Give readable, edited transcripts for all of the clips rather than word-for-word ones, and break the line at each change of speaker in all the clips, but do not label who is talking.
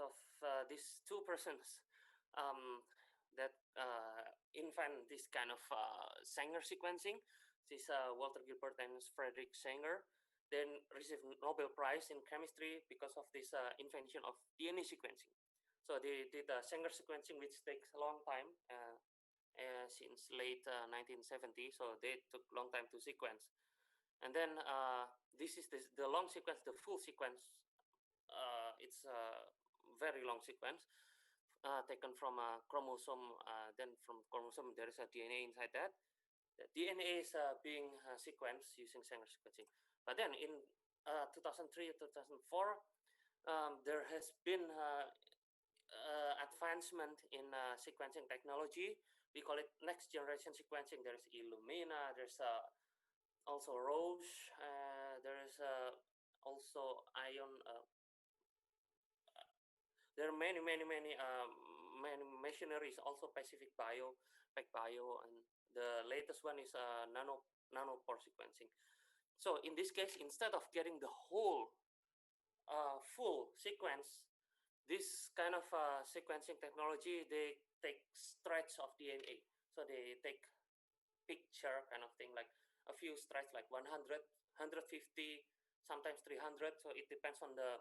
of these two persons that invent this kind of Sanger sequencing. This Walter Gilbert and Frederick Sanger then received Nobel Prize in chemistry because of this invention of DNA sequencing. So they did Sanger sequencing, which takes a long time since late 1970. So they took a long time to sequence. And then this is the long sequence, the full sequence. It's a very long sequence taken from a chromosome. Then from chromosome, there is a DNA inside that. The DNA is being sequenced using Sanger sequencing. But then in 2003, 2004, there has been advancement in sequencing technology. We call it next generation sequencing. There is Illumina, there's also Roche, there is also Ion. There are many machineries, also Pacific Bio, PacBio, and the latest one is Nanopore Sequencing. So in this case, instead of getting the whole full sequence, this kind of sequencing technology, they take stretch of DNA. So they take picture kind of thing, like a few stretch, like 100, 150, sometimes 300. So it depends on the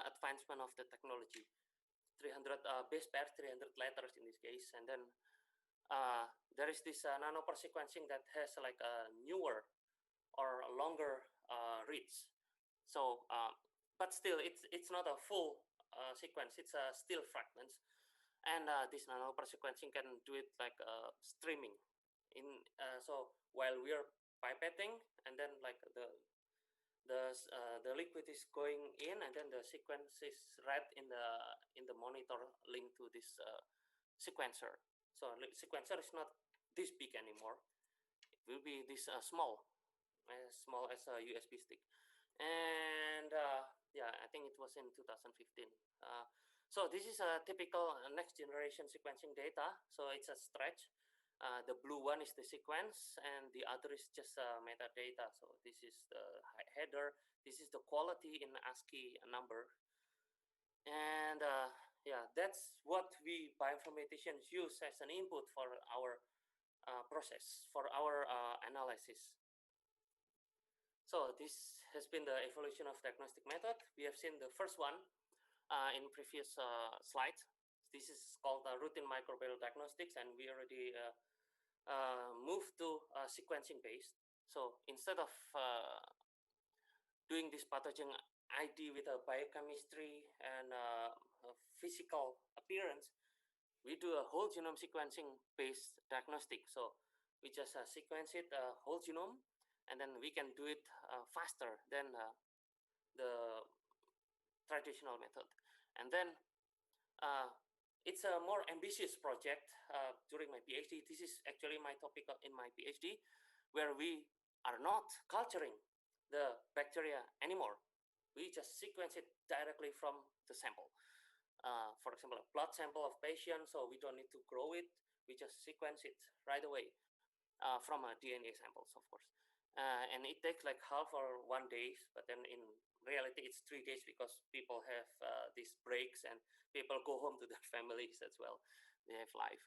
advancement of the technology. 300 base pairs, 300 letters in this case. And then there is this Nanopore sequencing that has like a newer or longer reads. So, but still, it's not a full sequence. It's still fragments, and this Nanopore sequencing can do it like streaming. So while we are pipetting, and then like the liquid is going in, and then the sequence is read in the monitor linked to this sequencer. So sequencer is not this big anymore. It will be this small as a USB stick. And yeah, I think it was in 2015. So this is a typical next generation sequencing data. So it's a stretch. The blue one is the sequence, and the other is just metadata. So this is the header. This is the quality in ASCII number. And yeah, that's what we bioinformaticians use as an input for our process, for our analysis. So this has been the evolution of diagnostic method. We have seen the first one in previous slides. This is called routine microbial diagnostics, and we already moved to sequencing based. So instead of doing this pathogen ID with a biochemistry and a physical appearance, we do a whole genome sequencing based diagnostic. So we just sequence it whole genome, and then we can do it faster than the traditional method. And then it's a more ambitious project during my PhD. This is actually my topic in my PhD, where we are not culturing the bacteria anymore. We just sequence it directly from the sample. For example, a blood sample of patient, so we don't need to grow it. We just sequence it right away from DNA samples, of course. And it takes like half or 1 day, but then in reality it's 3 days because people have these breaks and people go home to their families as well. They have life.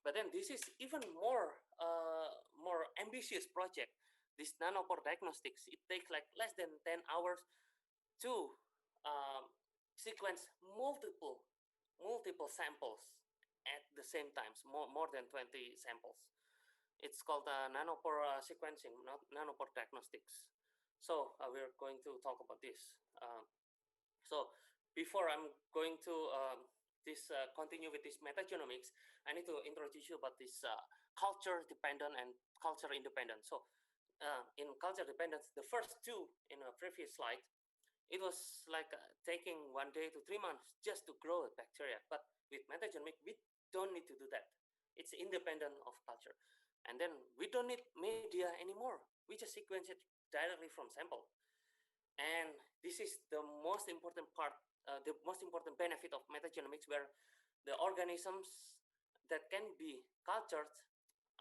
But then this is even more ambitious project. This Nanopore Diagnostics, it takes like less than 10 hours to sequence multiple samples at the same time, more than 20 samples. It's called Nanopore Sequencing, not Nanopore Diagnostics. So we're going to talk about this. So before I'm going to continue with this metagenomics, I need to introduce you about this culture dependent and culture independent. So in culture dependence, the first two in a previous slide, it was like taking 1 day to 3 months just to grow a bacteria. But with metagenomics, we don't need to do that. It's independent of culture. And then we don't need media anymore. We just sequence it directly from sample. And this is the most important part, the most important benefit of metagenomics, where the organisms that can be cultured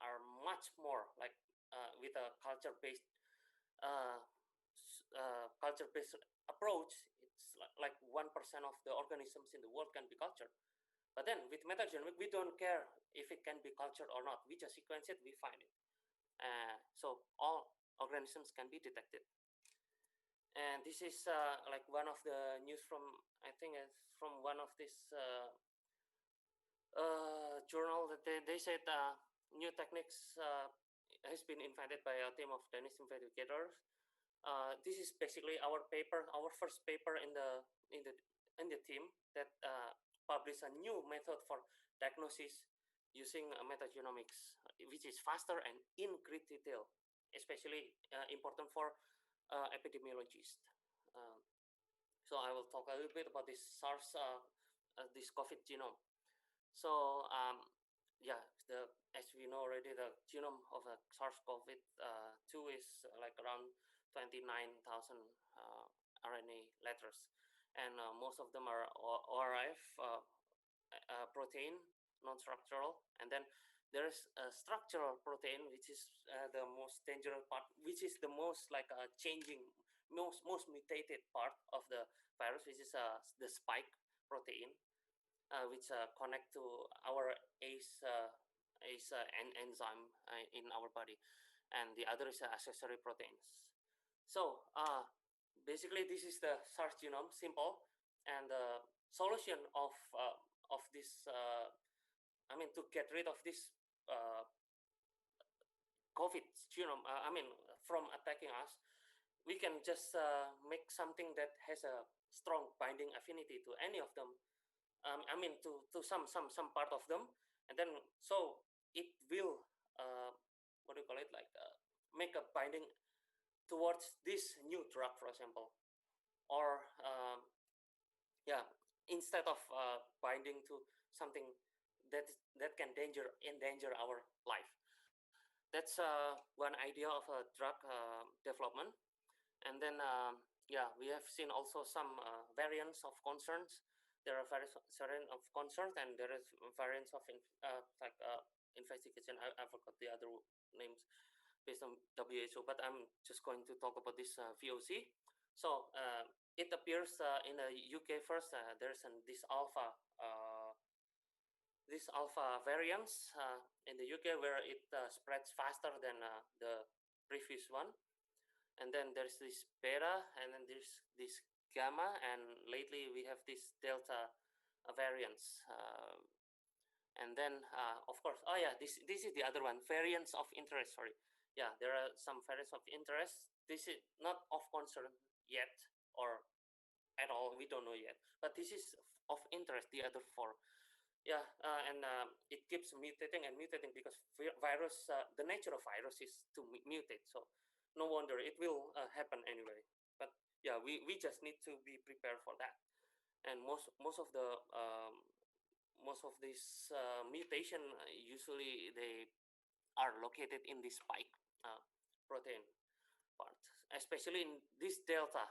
are much more like with a culture-based approach. It's like 1% of the organisms in the world can be cultured. But then with metagenomic, we don't care if it can be cultured or not. We just sequence it, we find it. So all organisms can be detected. And this is like one of the news from, I think it's from one of this journal that they said new techniques has been invented by a team of Danish investigators. This is basically our paper, our first paper in the team that published a new method for diagnosis using metagenomics, which is faster and in great detail, especially important for epidemiologists. So I will talk a little bit about this SARS, this COVID genome. So yeah, as we know already, the genome of a SARS-CoV-2 is like around 29,000 RNA letters, and most of them are ORF protein, non-structural, and then there is a structural protein, which is the most dangerous part, which is the most like changing, most mutated part of the virus, which is the spike protein, which connect to our ACE enzyme in our body, and the other is accessory proteins. So basically, this is the SARS genome, simple, and the solution of this. I mean, to get rid of this COVID genome. I mean, from attacking us, we can just make something that has a strong binding affinity to any of them. I mean, to some part of them, and then so it will what do you call it, like make a binding towards this new drug, for example, or yeah, instead of binding to something that can endanger our life. That's one idea of a drug development, and then yeah, we have seen also some variants of concerns. There are variants of concerns, and there is variants of like investigation. I forgot the other names based on WHO, but I'm just going to talk about this VOC. So it appears in the UK first. There's this alpha variants in the UK, where it spreads faster than the previous one. And then there's this beta, and then there's this gamma, and lately we have this delta variants. And then, of course, oh yeah, this is the other one, variants of interest, sorry. Yeah, there are some variants of interest. This is not of concern yet, or at all, we don't know yet. But this is of interest, the other four. Yeah, and it keeps mutating and mutating because virus, the nature of virus is to mutate. So no wonder it will happen anyway. But yeah, we just need to be prepared for that. And most of these mutation usually they are located in the spike protein part, especially in this delta.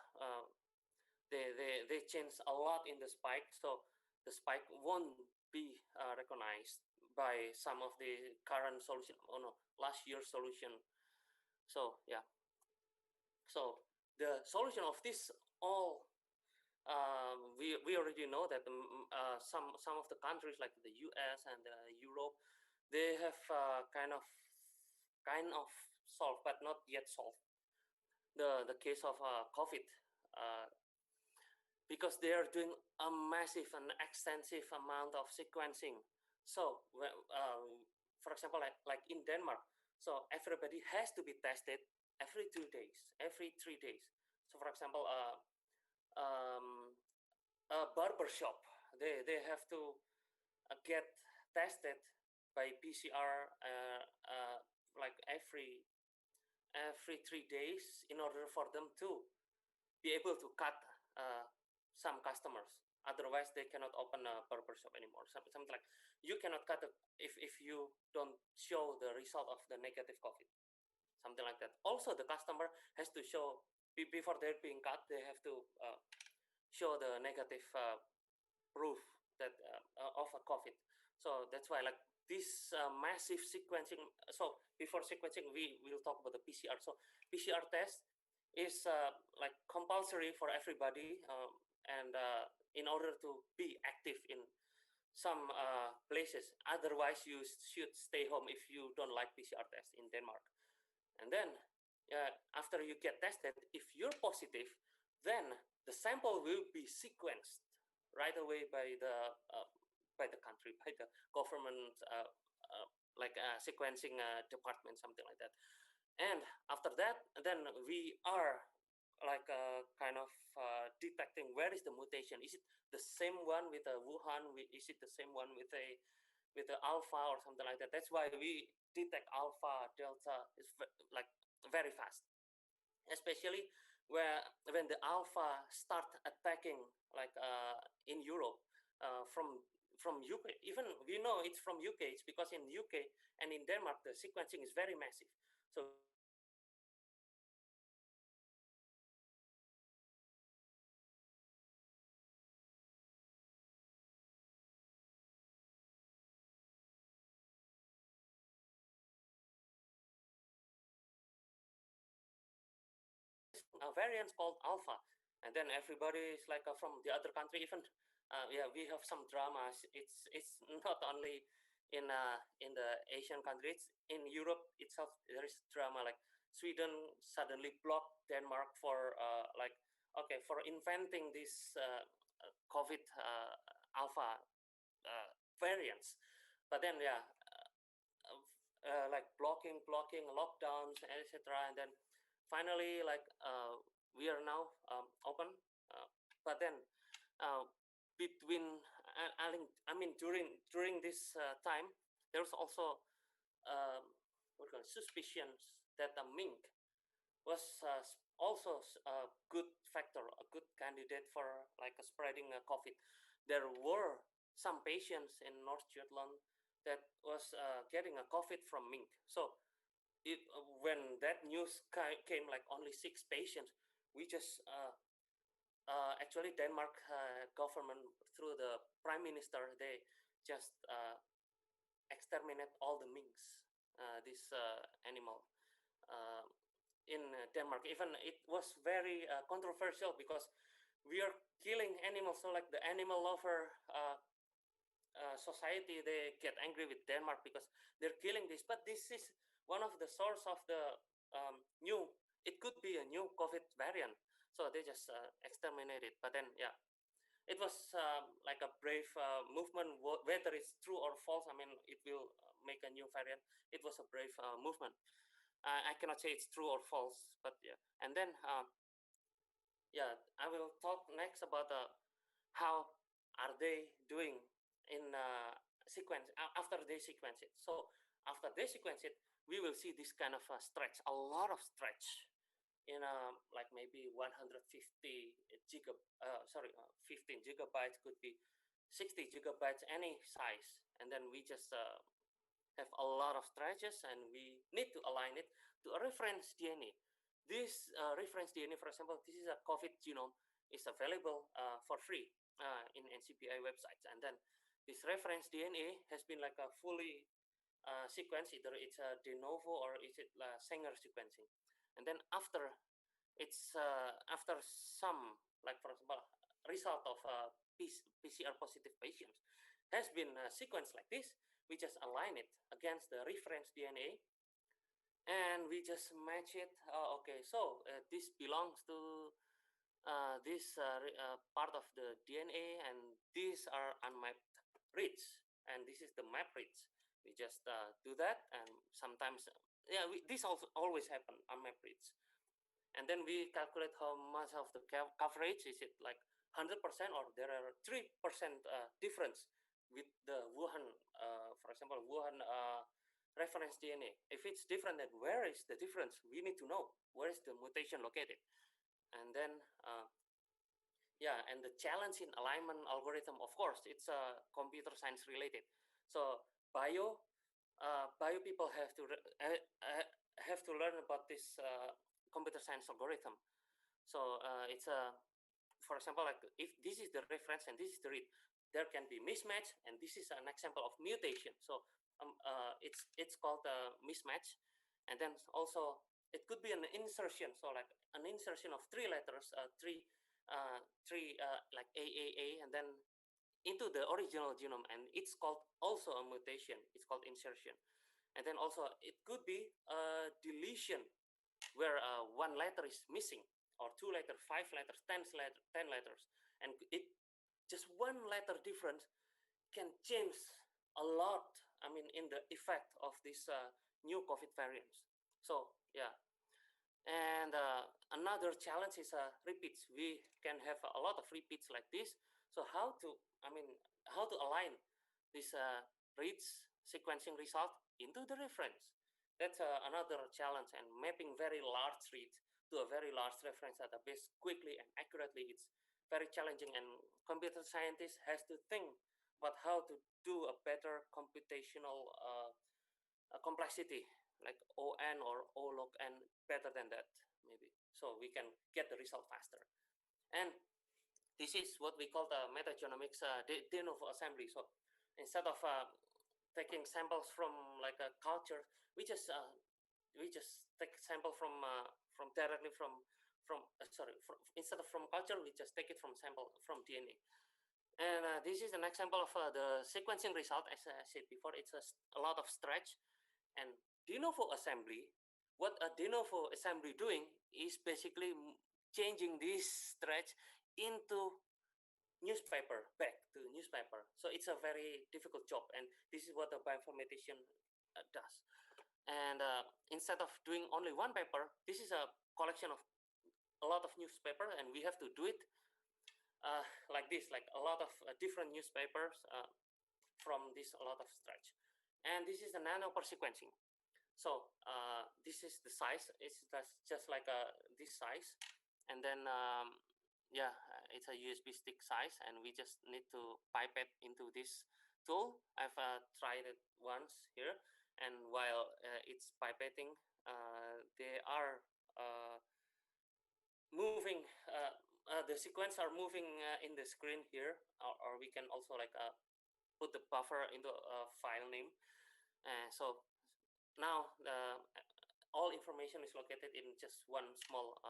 They change a lot in the spike, so the spike won't be recognized by some of the current solution. Oh no, last year's solution. So yeah, so the solution of this all, we already know that some of the countries like the US and Europe, they have kind of solved, but not yet solved the case of COVID, because they are doing a massive and extensive amount of sequencing. So for example, like in Denmark, so everybody has to be tested every 2 days, every 3 days. So for example, a barber shop, they have to get tested by PCR like every 3 days in order for them to be able to cut some customers. Otherwise, they cannot open a barber shop anymore. Something like you cannot cut if you don't show the result of the negative COVID. Something like that. Also, the customer has to show before they're being cut. They have to show the negative proof that of a COVID. So that's why like this massive sequencing. So before sequencing, we will talk about the PCR. So PCR test is like compulsory for everybody. and in order to be active in some places. Otherwise, you should stay home if you don't like PCR test in Denmark. And then after you get tested, if you're positive, then the sample will be sequenced right away by the country, by the government, like sequencing department, something like that. And after that, then we are like kind of detecting where is the mutation. Is it the same one with a Wuhan? Is it the same one with a alpha or something like that? That's why we detect alpha, delta is like very fast, especially when the alpha start attacking like in Europe from UK. Even we know it's from UK. It's because in UK and in Denmark the sequencing is very massive. So variants called alpha, and then everybody is like from the other country. Even yeah, we have some dramas. It's not only in the Asian countries. In Europe itself, there is drama like Sweden suddenly blocked Denmark for like okay for inventing this COVID alpha variants, but then yeah, like blocking lockdowns, etc. And then finally, like we are now open, but then uh, between I mean during this time, there's also um, what kind of suspicions that the mink was also a good factor, a good candidate for like spreading COVID. There were some patients in North Jutland that was getting a COVID from mink. So when that news came, like only 6 patients, we just actually Denmark government through the prime minister, they just exterminate all the minks, this animal. Uh, in Denmark. Even it was very controversial because we are killing animals. So like the animal lover society, they get angry with Denmark because they're killing this. But this is one of the source of the new. It could be a new COVID variant. So they just exterminate it. But then yeah, it was like a brave movement. Whether it's true or false, I mean, it will make a new variant. It was a brave movement. I cannot say it's true or false, but yeah. And then yeah, I will talk next about how are they doing in sequence after they sequence it. So after they sequence it, we will see this kind of stretch, a lot of stretch in like maybe 150 sorry, 15 gigabytes, could be 60 gigabytes, any size. And then we just have a lot of stretches, and we need to align it to a reference DNA. This reference DNA, for example, this is a COVID genome, is available for free in NCBI websites. And then this reference DNA has been like a fully sequenced, either it's a de novo or is it Sanger sequencing. And then after it's after some, like for example, result of PCR positive patients has been sequenced like this, we just align it against the reference DNA, and we just match it. Okay, so this belongs to this part of the DNA, and these are unmapped reads, and this is the map reads. We just do that, and sometimes, yeah, this also always happen, unmapped reads. And then we calculate how much of the coverage, is it like 100%, or there are 3% difference with the Wuhan, for example, Wuhan reference DNA. If it's different, then where is the difference? We need to know where is the mutation located. And then yeah, and the challenge in alignment algorithm, of course, it's computer science related. So bio people have to learn about this computer science algorithm. So it's a, for example, like if this is the reference and this is the read, there can be mismatch, and this is an example of mutation. So it's called a mismatch, and then also it could be an insertion. So like an insertion of 3 letters, three three like AAA, and then into the original genome, and it's called also a mutation. It's called insertion. And then also it could be a deletion, where one letter is missing, or two letters, 5 letters, 10 letters, and it just one letter difference can change a lot. I mean, in the effect of this new COVID variants. So yeah, and another challenge is repeats. We can have a lot of repeats like this. So I mean, how to align this reads sequencing result into the reference? That's another challenge. And mapping very large reads to a very large reference database quickly and accurately, it's very challenging. And computer scientists has to think about how to do a better computational complexity, like ON or O log n, better than that, maybe. So we can get the result faster. And this is what we call the metagenomics de novo assembly. So instead of taking samples from like a culture, we just take sample from directly from sorry from, instead of from culture, we just take it from sample from DNA. And this is an example of the sequencing result. As I said before, it's a lot of stretch. And de novo assembly, what a de novo assembly doing is basically changing this stretch into newspaper, back to newspaper. So it's a very difficult job, and this is what a bioinformatician does. And instead of doing only one paper, this is a collection of a lot of newspaper, and we have to do it like this, like a lot of different newspapers from this a lot of stretch. And this is the nanopore sequencing. So this is the size. It's just like this size, and then yeah, it's a USB stick size, and we just need to pipette into this tool. I've tried it once here, and while it's pipetting, they are moving. The sequence are moving in the screen here, or we can also like put the buffer into a file name. So now all information is located in just one small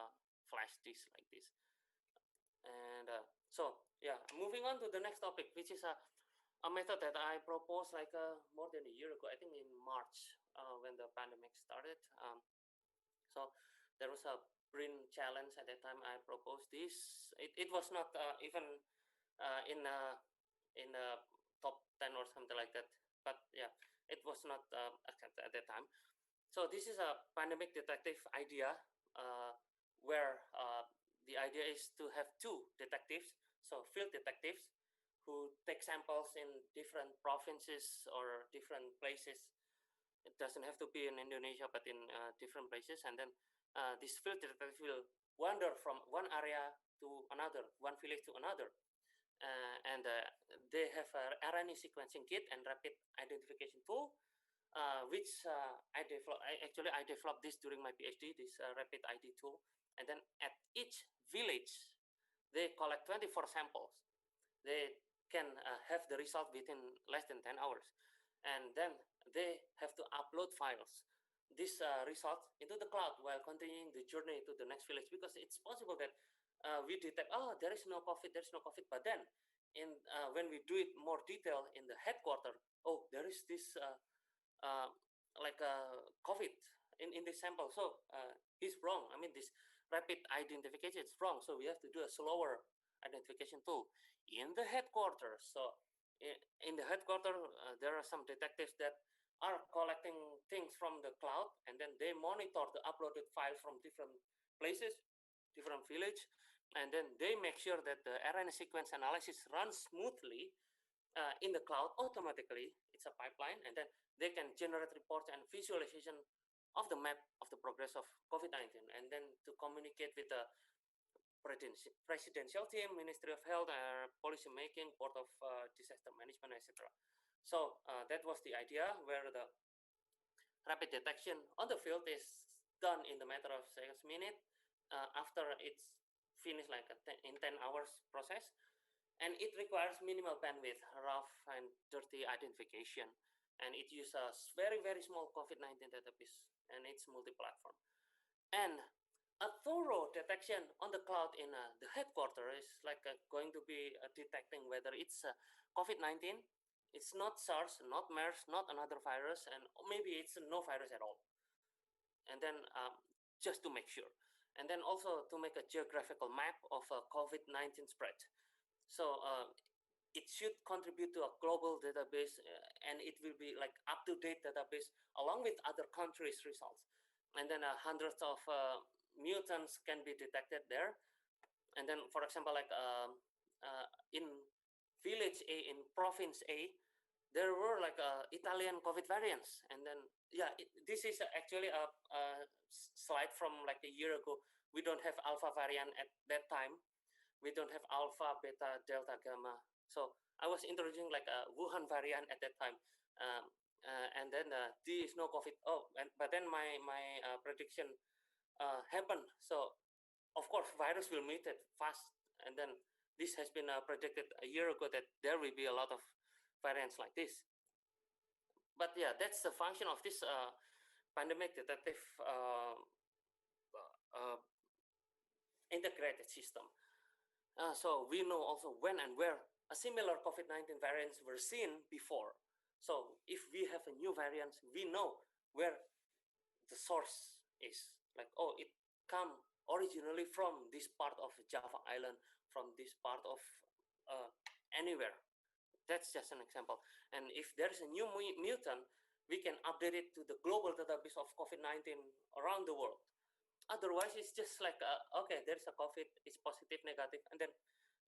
flash disk like this. And so yeah, moving on to the next topic, which is a method that I proposed like more than a year ago, I think in March when the pandemic started. So there was a brain challenge at that time. I proposed this. It was not even in the top 10 or something like that. But yeah, it was not accepted at that time. So this is a pandemic detective idea, where the idea is to have two detectives, so field detectives, who take samples in different provinces or different places. It doesn't have to be in Indonesia, but in different places. And then this field detective will wander from one area to another, one village to another. And they have a RNA sequencing kit and rapid identification tool, which I developed this during my PhD, this rapid ID tool. And then at each village, they collect 24 samples. They can have the result within less than 10 hours. And then they have to upload files, this result, into the cloud while continuing the journey to the next village, because it's possible that we detect, oh, there is no COVID, but then when we do it more detail in the headquarter, oh, there is this uh, like COVID in this sample. So he's wrong. I mean, this rapid identification is wrong. So we have to do a slower identification tool in the headquarters. So in the headquarters, there are some detectives that are collecting things from the cloud, and then they monitor the uploaded file from different places, different village, and then they make sure that the RNA sequence analysis runs smoothly in the cloud automatically. It's a pipeline, and then they can generate reports and visualization of the map of the progress of COVID-19, and then to communicate with the presidential team, Ministry of Health, policy making, Board of Disaster Management, etc. So that was the idea, where the rapid detection on the field is done in the matter of seconds, minute, after it's finished like in 10 hours process. And it requires minimal bandwidth, rough and dirty identification. And it uses very, very small COVID-19 database, and it's multi-platform. And a thorough detection on the cloud in the headquarters is like going to be detecting whether it's COVID-19, it's not SARS, not MERS, not another virus, and maybe it's no virus at all. And then just to make sure. And then also to make a geographical map of COVID-19 spread. So it should contribute to a global database, and it will be like up-to-date database along with other countries' results. And then hundreds of mutants can be detected there. And then, for example, like in village A, in province A, there were like Italian COVID variants. And then, yeah, this is actually a slide from like a year ago. We don't have alpha variant at that time. We don't have alpha, beta, delta, gamma. So I was introducing like a Wuhan variant at that time. And then there is no COVID. Oh, but then my prediction happened. So of course, virus will mutate fast. And then this has been predicted a year ago that there will be a lot of variants like this. But yeah, that's the function of this pandemic detective integrated system. So we know also when and where a similar COVID-19 variants were seen before. So if we have a new variant, we know where the source is. Like, oh, it come originally from this part of Java Island, from this part of anywhere. That's just an example. And if there's a new mutant, we can update it to the global database of COVID-19 around the world. Otherwise, it's just like, okay, there's a COVID, it's positive, negative, and then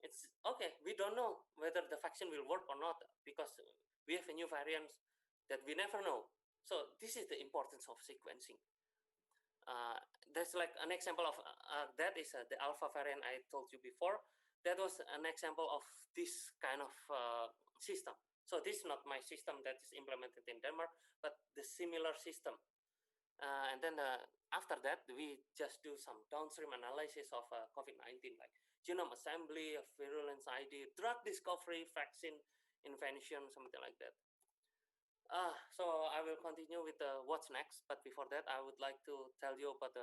it's okay. We don't know whether the vaccine will work or not because we have a new variant that we never know. So this is the importance of sequencing. That's like an example of that is the alpha variant I told you before. That was an example of this kind of system. So this is not my system that is implemented in Denmark, but the similar system. And then after that, we just do some downstream analysis of COVID-19, like genome assembly, virulence ID, drug discovery, vaccine invention, something like that. So I will continue with what's next. But before that, I would like to tell you about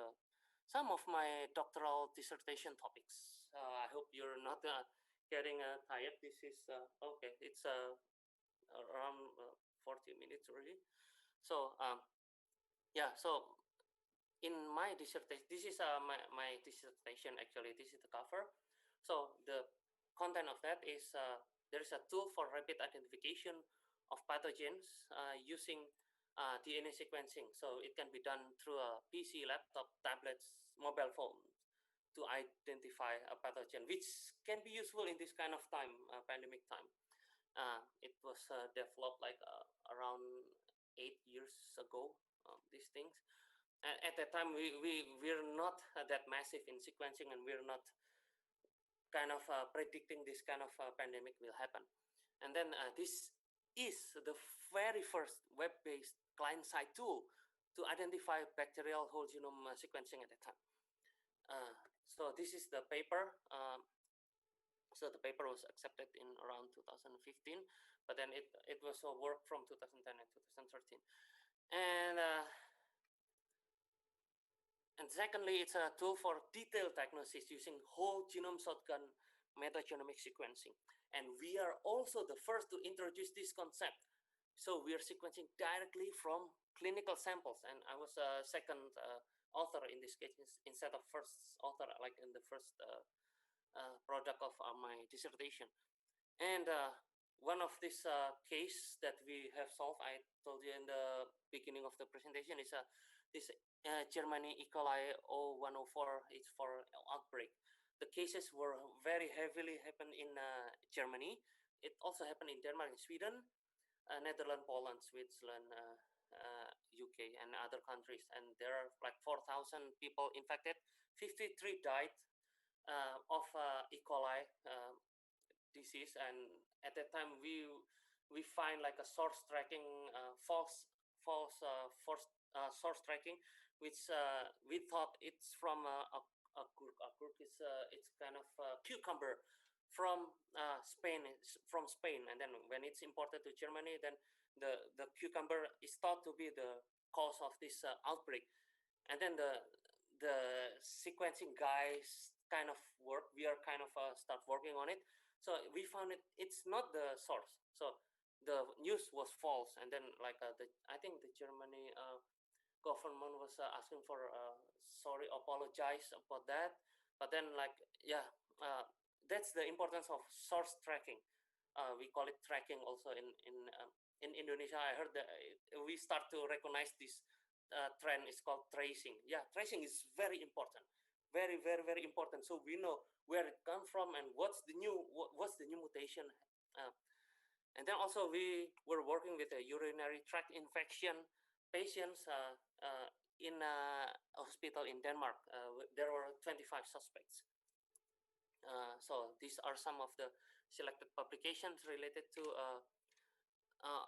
some of my doctoral dissertation topics. I hope you're not getting tired. This is okay. It's around 40 minutes already. So yeah. So in my dissertation, this is my dissertation actually. This is the cover. So the content of that is there is a tool for rapid identification of pathogens using DNA sequencing. So it can be done through a PC, laptop, tablets, mobile phone to identify a pathogen, which can be useful in this kind of time, pandemic time. It was developed like around 8 years ago, these things. And at that time, we're not that massive in sequencing, and we're not kind of predicting this kind of pandemic will happen. And then this is the very first web-based client-side tool to identify bacterial whole genome sequencing at that time. So this is the paper. So the paper was accepted in around 2015, but then it was a work from 2010 and 2013. And secondly, it's a tool for detailed diagnosis using whole genome shotgun metagenomic sequencing. And we are also the first to introduce this concept. So we are sequencing directly from clinical samples. And I was a second author in this case instead of first author, like in the first product of my dissertation. And one of this case that we have solved, I told you in the beginning of the presentation, is this Germany E. coli 0104. It's for outbreak. The cases were very heavily happened in Germany. It also happened in Denmark and Sweden, Netherlands, Poland, Switzerland, UK, and other countries. And there are like 4,000 people infected. 53 died of E. coli disease. And at that time, we find like a source tracking, false source tracking, which we thought it's from a group. A group is it's kind of cucumber from Spain, and then when it's imported to Germany, then the cucumber is thought to be the cause of this outbreak, and then the sequencing guys kind of work. We are kind of start working on it. So we found it's not the source. So the news was false, and then like I think the Germany government was asking for sorry, apologize about that. But then like yeah, uh, that's the importance of source tracking. We call it tracking also in Indonesia. I heard that we start to recognize this trend is called tracing. Yeah, tracing is very important, very important. So we know where it comes from and what's the new mutation. Uh, and then also we were working with a urinary tract infection patients in a hospital in Denmark. There were 25 suspects. So these are some of the selected publications related to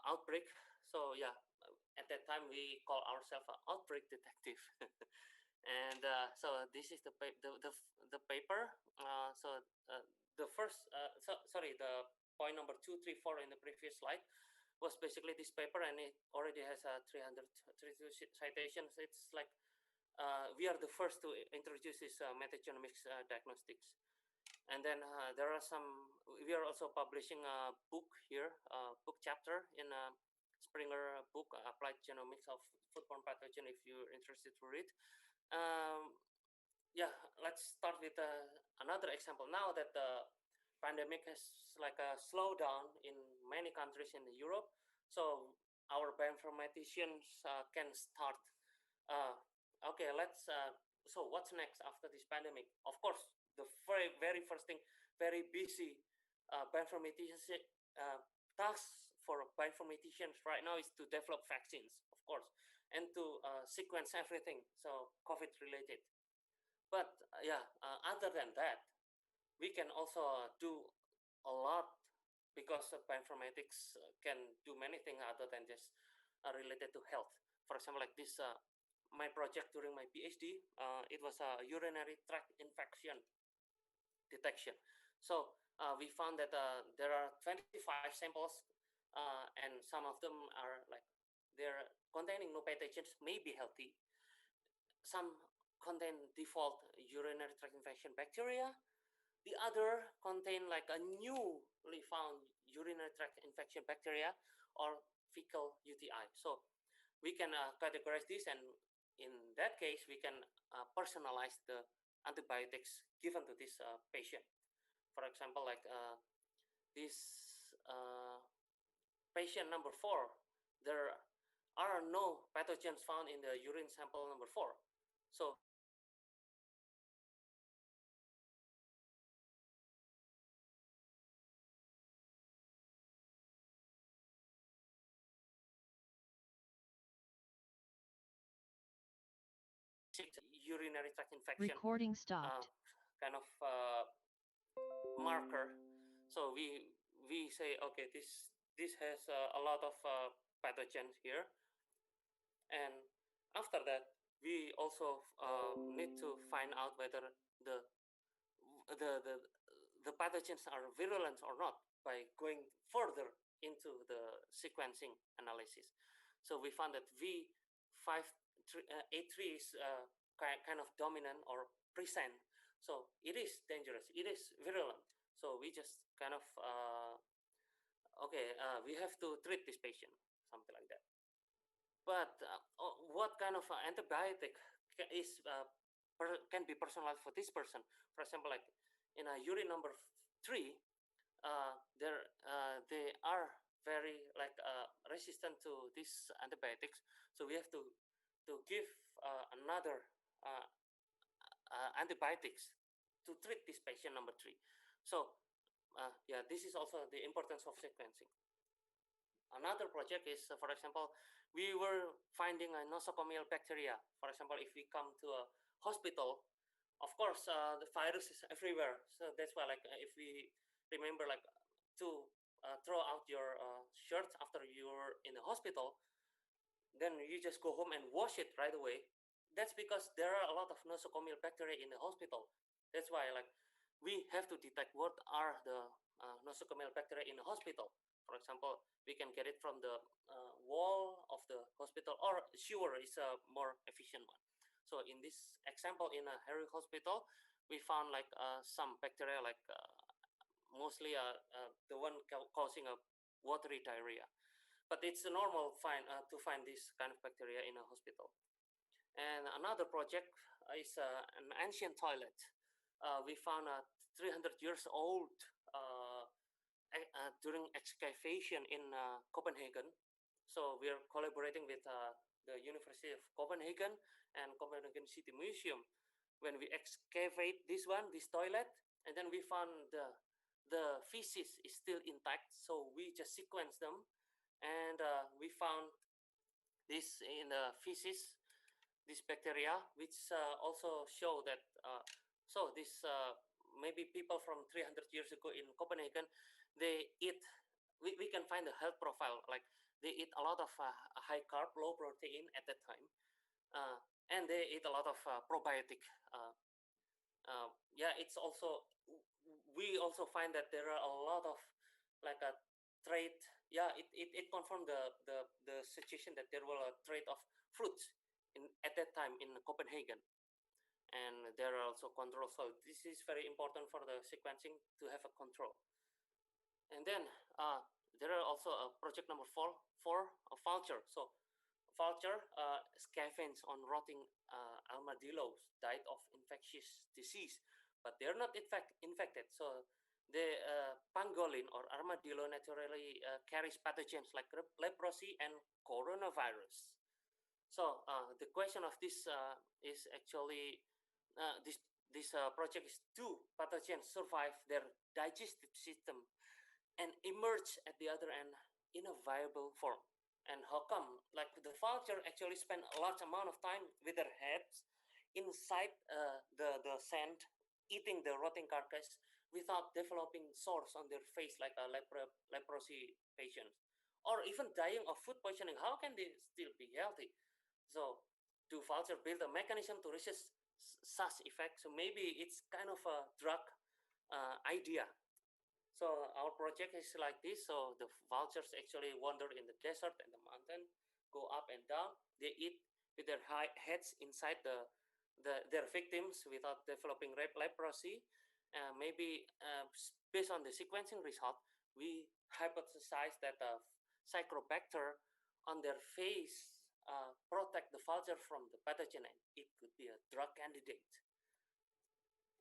outbreak. So yeah, at that time we call ourselves an outbreak detective. And so this is the paper. So the first, sorry, the point number 2, 3, 4 in the previous slide was basically this paper, and it already has 332 citations. It's like we are the first to introduce this metagenomics diagnostics. And then there are some, we are also publishing a book here, book chapter in a Springer book, Applied Genomics of Foodborne Pathogen, if you're interested to read. Yeah, let's start with another example. Now that the pandemic has like a slowdown in many countries in Europe, so our bioinformaticians can start. Uh, okay, so what's next after this pandemic? Of course, the very first thing, very busy bioinformaticians task for bioinformaticians right now is to develop vaccines, of course, and to sequence everything, so COVID related. But yeah, other than that, we can also do a lot because bioinformatics can do many things other than just related to health. For example, like this, my project during my PhD, it was a urinary tract infection detection. So we found that there are 25 samples, and some of them are like they're containing no pathogens, may be healthy. Some contain default urinary tract infection bacteria. The other contain like a newly found urinary tract infection bacteria or fecal UTI. So we can categorize this, and in that case, we can personalize the antibiotics given to this patient. For example, like this patient number 4, there are no pathogens found in the urine sample number 4. So urinary tract infection
Recording stopped.
kind of marker. So we say, okay, this has a lot of pathogens here, and after that we also need to find out whether the the the the pathogens are virulent or not by going further into the sequencing analysis. So we found that V583 is kind of dominant or present. So it is dangerous. It is virulent. So we just kind of okay, we have to treat this patient, something like that. But what kind of antibiotic is can be personalized for this person? For example, like in a urine number 3, they are very like resistant to these antibiotics. So we have to give another uh, antibiotics to treat this patient number 3. So yeah, this is also the importance of sequencing. Another project is, for example, we were finding a nosocomial bacteria. For example, if we come to a hospital, of course, the virus is everywhere. So that's why, like, if we remember, like, to throw out your shirt after you're in the hospital, then you just go home and wash it right away. That's because there are a lot of nosocomial bacteria in the hospital. That's why, like, we have to detect what are the nosocomial bacteria in the hospital. For example, we can get it from the wall of the hospital, or sewer is a more efficient one. So in this example, in a Harry Hospital, we found like some bacteria, like mostly the one causing a watery diarrhea. But it's normal to find this kind of bacteria in a hospital. And another project is an ancient toilet. We found a 300 years old during excavation in Copenhagen. So we are collaborating with the University of Copenhagen and Copenhagen City Museum when we excavate this toilet, and then we found the feces is still intact. So we just sequence them, and we found this in the feces, this bacteria, which also show that so this maybe people from 300 years ago in Copenhagen, they eat. We can find the health profile, like they eat a lot of high carb, low protein at that time, and they eat a lot of probiotic. Yeah, it's also, we also find that there are a lot of like a trade. Yeah, it confirmed the situation that there were a trade of fruits at that time in Copenhagen, and there are also controls. So this is very important for the sequencing to have a control. And then there are also project number four, a vulture. So vulture scavenge on rotting armadillos died of infectious disease, but they're not infected. So the pangolin or armadillo naturally carries pathogens like leprosy and coronavirus. So the question of this is actually this project is, do pathogens survive their digestive system and emerge at the other end in a viable form? And how come, like the vulture actually spend a large amount of time with their heads inside the sand, eating the rotting carcass without developing sores on their face like a leprosy patient, or even dying of food poisoning? How can they still be healthy? So do vulture build a mechanism to resist such effects? So maybe it's kind of a drug idea. So our project is like this. So the vultures actually wander in the desert and the mountain, go up and down. They eat with their heads inside their victims without developing leprosy. Maybe based on the sequencing result, we hypothesize that the Psychrobacter on their face protect the vulture from the pathogen, and it could be a drug candidate.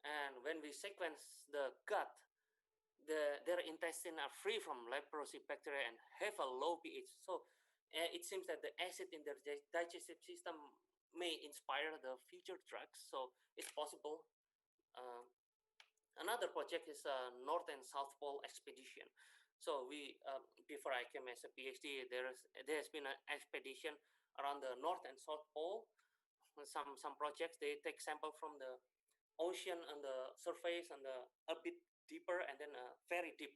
And when we sequence the gut, their intestines are free from leprosy bacteria and have a low pH. So it seems that the acid in their digestive system may inspire the future drugs. So it's possible. Uh, Another project is a North and South Pole expedition. So we, before I came as a PhD, there has been an expedition around the North and South Pole. Some projects, they take sample from the ocean on the surface and a bit deeper, and then very deep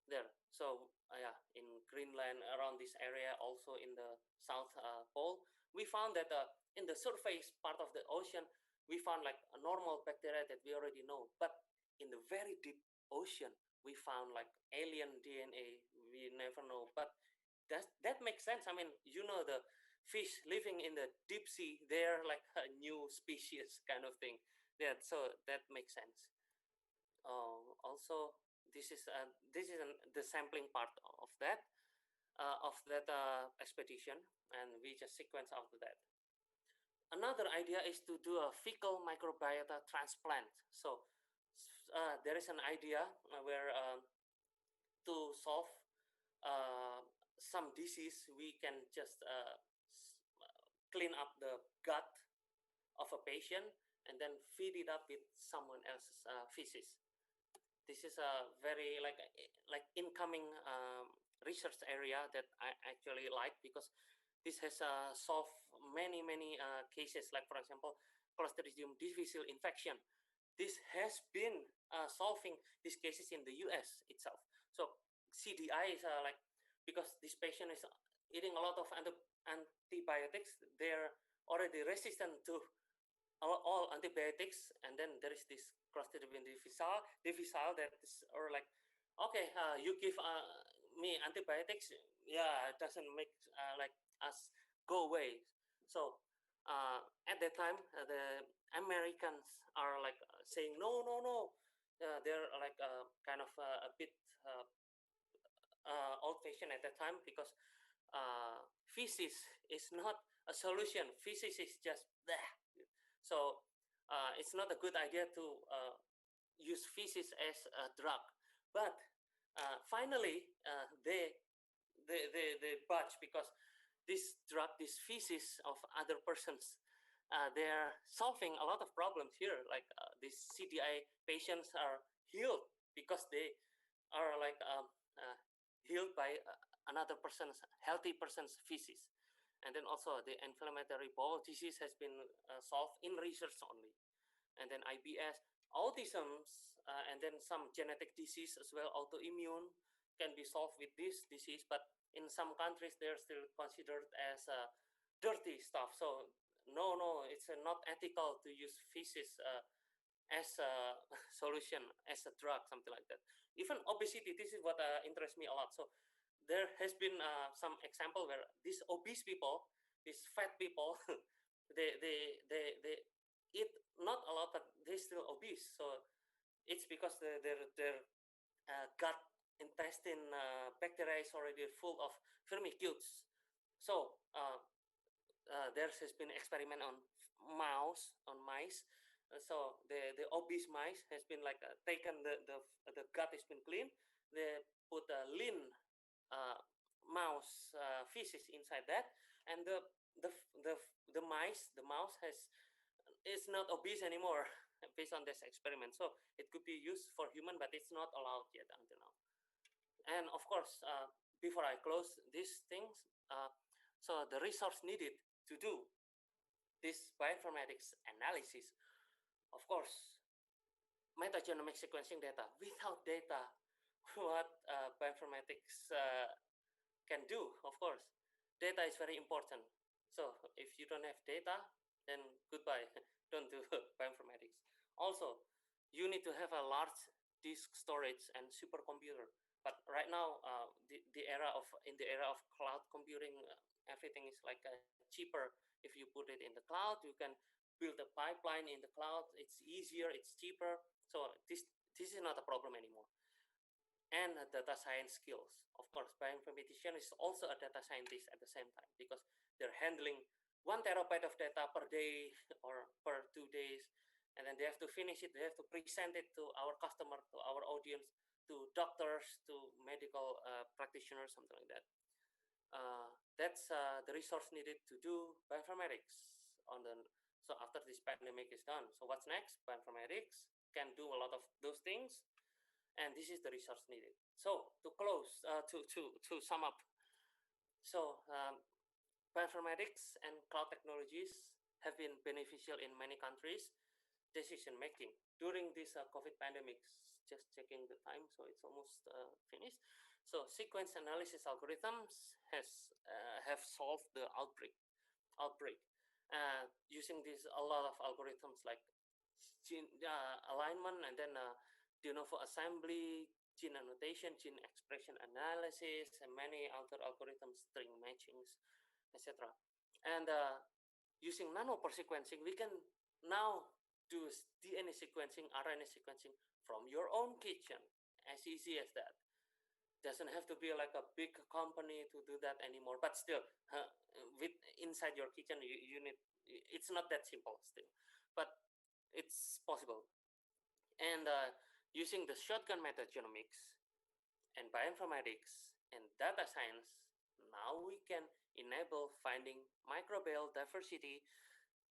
there. So yeah, in Greenland, around this area, also in the South Pole, we found that in the surface part of the ocean, we found like a normal bacteria that we already know, but in the very deep ocean, we found like alien DNA. We never know, but that makes sense. I mean, the fish living in the deep sea, they're like a new species kind of thing. Yeah, so that makes sense. Also, this is the sampling part of that expedition, and we just sequence after that. Another idea is to do a fecal microbiota transplant. So there is an idea where to solve some disease, we can just clean up the gut of a patient and then feed it up with someone else's feces. This is a very like incoming research area that I actually like, because this has solved many cases. Like for example, Clostridium difficile infection. This has been solving these cases in the US itself. So CDI is like, because this patient is eating a lot of antibiotics, they're already resistant to all antibiotics, and then there is this Clostridium difficile that is, or like, okay, you give me antibiotics, yeah, it doesn't make like us go away. So at that time, the Americans are like saying no, no, no. They're like kind of a bit old-fashioned at that time because feces is not a solution. Feces is just bleh. So it's not a good idea to use feces as a drug. But finally, they budge because this drug, this feces of other persons, they're solving a lot of problems here. Like these CDI patients are healed because they are like healed by another person's healthy person's feces. And then also the inflammatory bowel disease has been solved in research only. And then IBS, autisms, and then some genetic disease as well, autoimmune, can be solved with this disease. But in some countries, they're still considered as dirty stuff. So no, no, it's not ethical to use feces as a solution, as a drug, something like that. Even obesity, this is what interests me a lot. So there has been some example where these obese people, these fat people, they eat not a lot, but they still obese. So it's because their gut intestine bacteria is already full of firmicutes. So there has been experiment on mice. So the obese mice has been like taken the gut has been clean. They put a lean uh, mouse feces inside that, and the the the mouse is not obese anymore based on this experiment. So it could be used for human, but it's not allowed yet until now. And of course, before I close these things, so the resource needed to do this bioinformatics analysis, of course, metagenomic sequencing data. Without data, what bioinformatics can do, of course, data is very important. So if you don't have data, then goodbye, don't do bioinformatics. Also, you need to have a large disk storage and supercomputer. But right now, the era of in the era of cloud computing, everything is like cheaper. If you put it in the cloud, you can build a pipeline in the cloud. It's easier, it's cheaper. So this is not a problem anymore. And data science skills. Of course, bioinformatician is also a data scientist at the same time because they're handling 1 terabyte of data per day or per 2 days, and then they have to finish it. They have to present it to our customer, to our audience, to doctors, to medical practitioners, something like that. That's the resource needed to do bioinformatics on the. So after this pandemic is done, so what's next? Bioinformatics can do a lot of those things, and this is the resource needed. So to close, to sum up, so bioinformatics and cloud technologies have been beneficial in many countries' decision making during this COVID pandemic. Just checking the time, so it's almost finished. So sequence analysis algorithms have solved the outbreak using this a lot of algorithms like gene alignment, and then de novo assembly, gene annotation, gene expression analysis, and many other algorithms, string matchings, etc. And using nanopore sequencing, we can now do DNA sequencing, RNA sequencing from your own kitchen, as easy as that. Doesn't have to be like a big company to do that anymore, but still, with inside your kitchen, you need. It's not that simple still, but it's possible. And using the shotgun metagenomics and bioinformatics and data science, now we can enable finding microbial diversity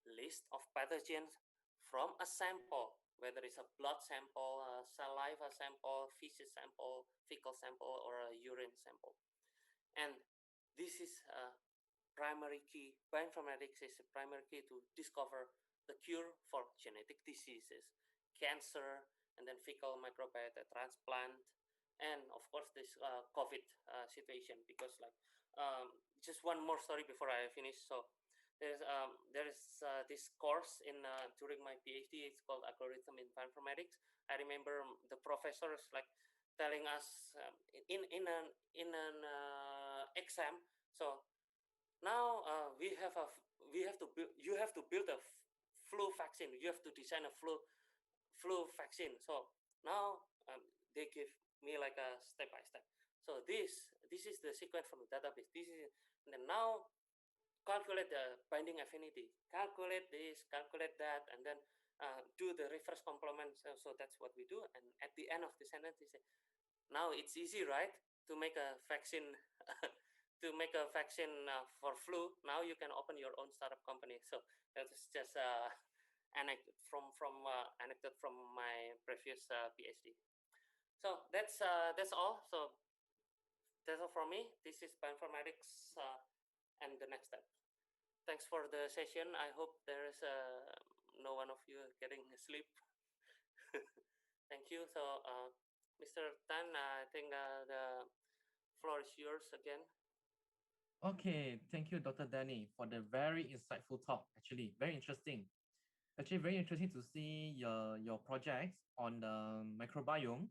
list of pathogens from a sample, whether it's a blood sample, a saliva sample, feces sample, fecal sample, or a urine sample. And this is a primary key. Bioinformatics is a primary key to discover the cure for genetic diseases, cancer, and then fecal microbiota transplant, and of course this COVID situation. Because like just one more story before I finish. So there is this course in during my PhD. It's called algorithm in bioinformatics. I remember the professors like telling us in an exam. So now we have a we have to build. You have to build a flu vaccine. You have to design a flu vaccine. So now they give me like a step by step. So this is the sequence from the database. This is, and then now calculate the binding affinity, calculate this, calculate that, and then do the reverse complement. So that's what we do. And at the end of the sentence, we say, now it's easy, right, to make a vaccine, to make a vaccine for flu. Now you can open your own startup company. So that's just anecdote anecdote from my previous PhD. So that's all. So that's all from me. This is Bioinformatics and the next step. Thanks for the session. I hope there is no one of you getting asleep. Thank you. So, Mr. Tan, I think the floor is yours again.
Okay, thank you, Dr. Danny, for the very insightful talk. Actually, very interesting. Actually, very interesting to see your projects on the microbiome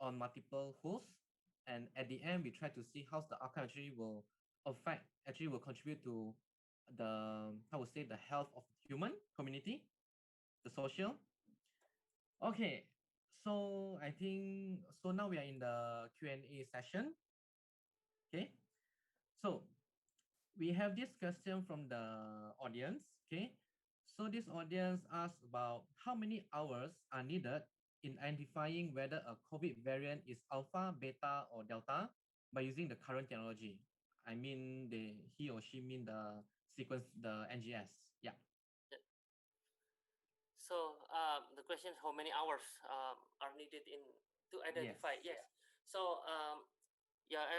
on multiple hosts. And at the end, we try to see how the outcome actually will affect, actually will contribute to the, I would say, the health of human community, the social. Okay, so I think, so now we are in the Q&A session. Okay, so we have this question from the audience. Okay, so this audience asks about how many hours are needed in identifying whether a COVID variant is alpha, beta, or delta by using the current technology. I mean, he or she mean the sequence, the NGS. Yeah.
So the question is how many hours are needed in to
Yes.
identify? Yes. So yeah,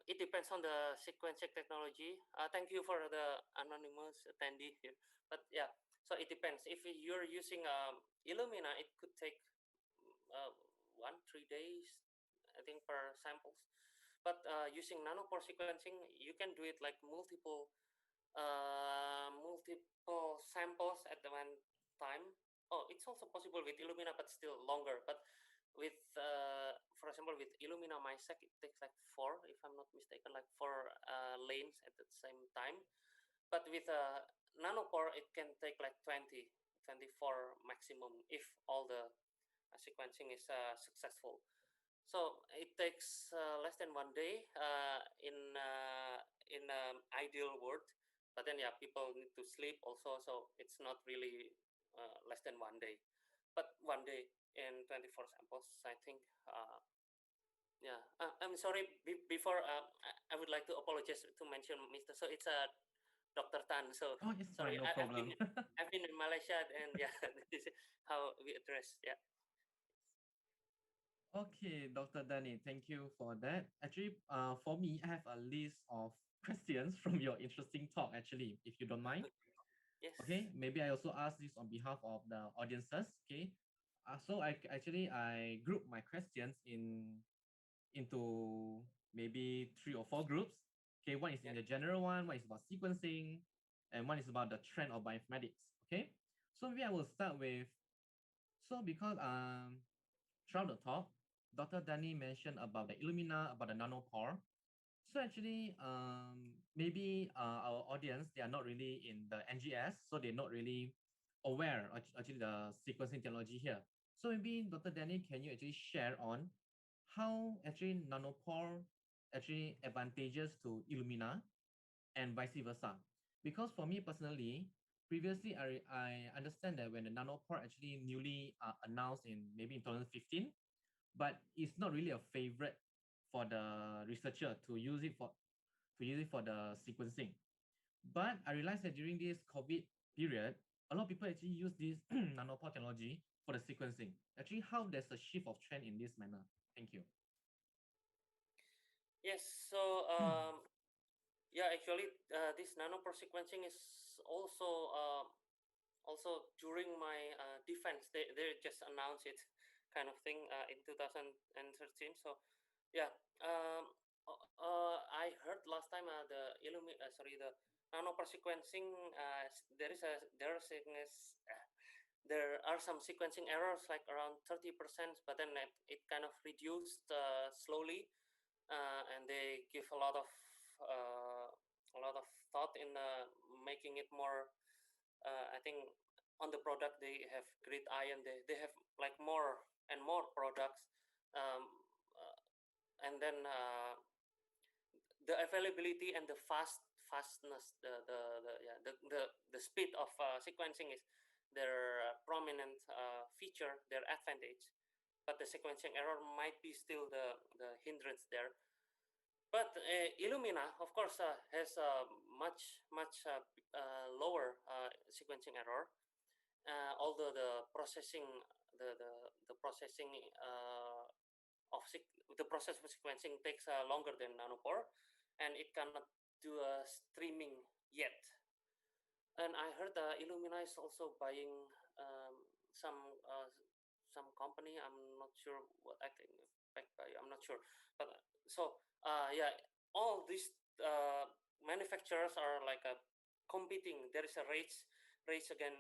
it depends on the sequencing technology. Thank you for the anonymous attendee here. But yeah, so it depends. If you're using Illumina, it could take 1-3 days, I think, per samples. But using nanopore sequencing, you can do it like multiple samples at the one time. Oh, it's also possible with Illumina, but still longer. But with, for example, with Illumina MySec, it takes like 4, if I'm not mistaken, like 4 lanes at the same time. But with Nanopore, it can take like 24 maximum if all the sequencing is successful. So it takes less than 1 day in ideal world, but then yeah, people need to sleep also, so it's not really less than 1 day, but 1 day in 24 samples, I think. Yeah, I'm sorry. Before I would like to apologize to mention Mr. So it's a Dr. Tan. So
Oh, it's
sorry,
fine, no problem.
I've been in Malaysia, and yeah, this is how we address. Yeah.
Okay, Dr. Danny, thank you for that. Actually, for me, I have a list of questions from your interesting talk, actually, if you don't mind.
Yes.
Okay, maybe I also ask this on behalf of the audiences. Okay, so I group my questions into maybe 3 or 4 groups. Okay, one is in
Yeah.
the general one is about sequencing, and one is about the trend of bioinformatics. Okay, so maybe I will start with, so because throughout the talk, Dr. Danny mentioned about the Illumina, about the nanopore. So actually, maybe our audience, they are not really in the NGS, so they're not really aware of actually the sequencing technology here. So maybe Dr. Danny, can you actually share on how actually nanopore actually advantages to Illumina and vice versa? Because for me personally, previously I understand that when the nanopore actually newly announced in maybe in 2015, but it's not really a favorite for the researcher to use it for the sequencing. But I realized that during this COVID period, a lot of people actually use this nanopore technology for the sequencing. Actually, how there's a shift of trend in this manner. Thank you.
Yes. So yeah, actually, this nanopore sequencing is also also during my defense. They just announced it, kind of thing, in 2013. So yeah, I heard last time the nanopore sequencing. There are some sequencing errors like around 30%, but then it kind of reduced slowly, and they give a lot of uh, a lot of thought in making it more. I think on the product they have great eye, and they have like more and more products, um, and then the availability and the fastness, the speed of sequencing is their prominent feature, their advantage. But the sequencing error might be still the hindrance there. But Illumina, of course, has a much lower sequencing error. Although the processing the process of sequencing takes longer than Nanopore, and it cannot do streaming yet. And I heard Illumina is also buying um, some uh, some company. I'm not sure what, I think backed by. I'm not sure, but yeah, all these manufacturers are like competing. There is a race again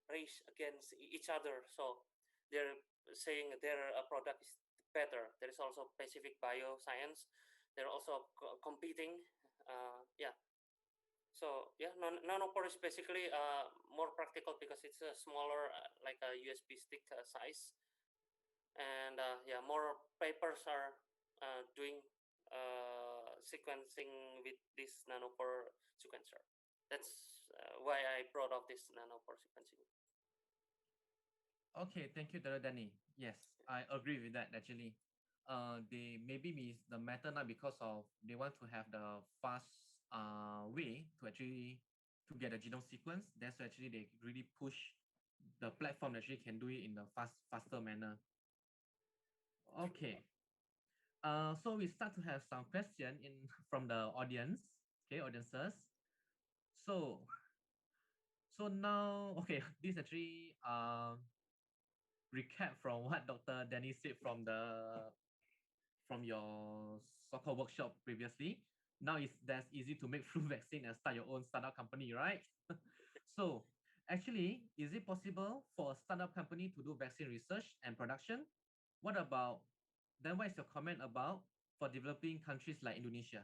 race against each other. So they're saying their product is better. There is also Pacific Bioscience. They're also competing. Yeah, so yeah, nanopore is basically more practical because it's a smaller, like a USB stick size, and yeah, more papers are doing sequencing with this nanopore sequencer. That's why I brought up this nanopore sequencing.
Okay, thank you, Dr. Danny. Yes, I agree with that actually. They maybe miss the matter now because of they want to have the fast way to actually to get a genome sequence. That's why actually they really push the platform that actually can do it in a faster manner. Okay. So we start to have some question in from the audience. Okay, audiences. So now okay, this actually recap from what Dr. Danny said from your so-called workshop previously. Now it's that's easy to make flu vaccine and start your own startup company, right? So actually, is it possible for a startup company to do vaccine research and production? What about then what is your comment about for developing countries like Indonesia?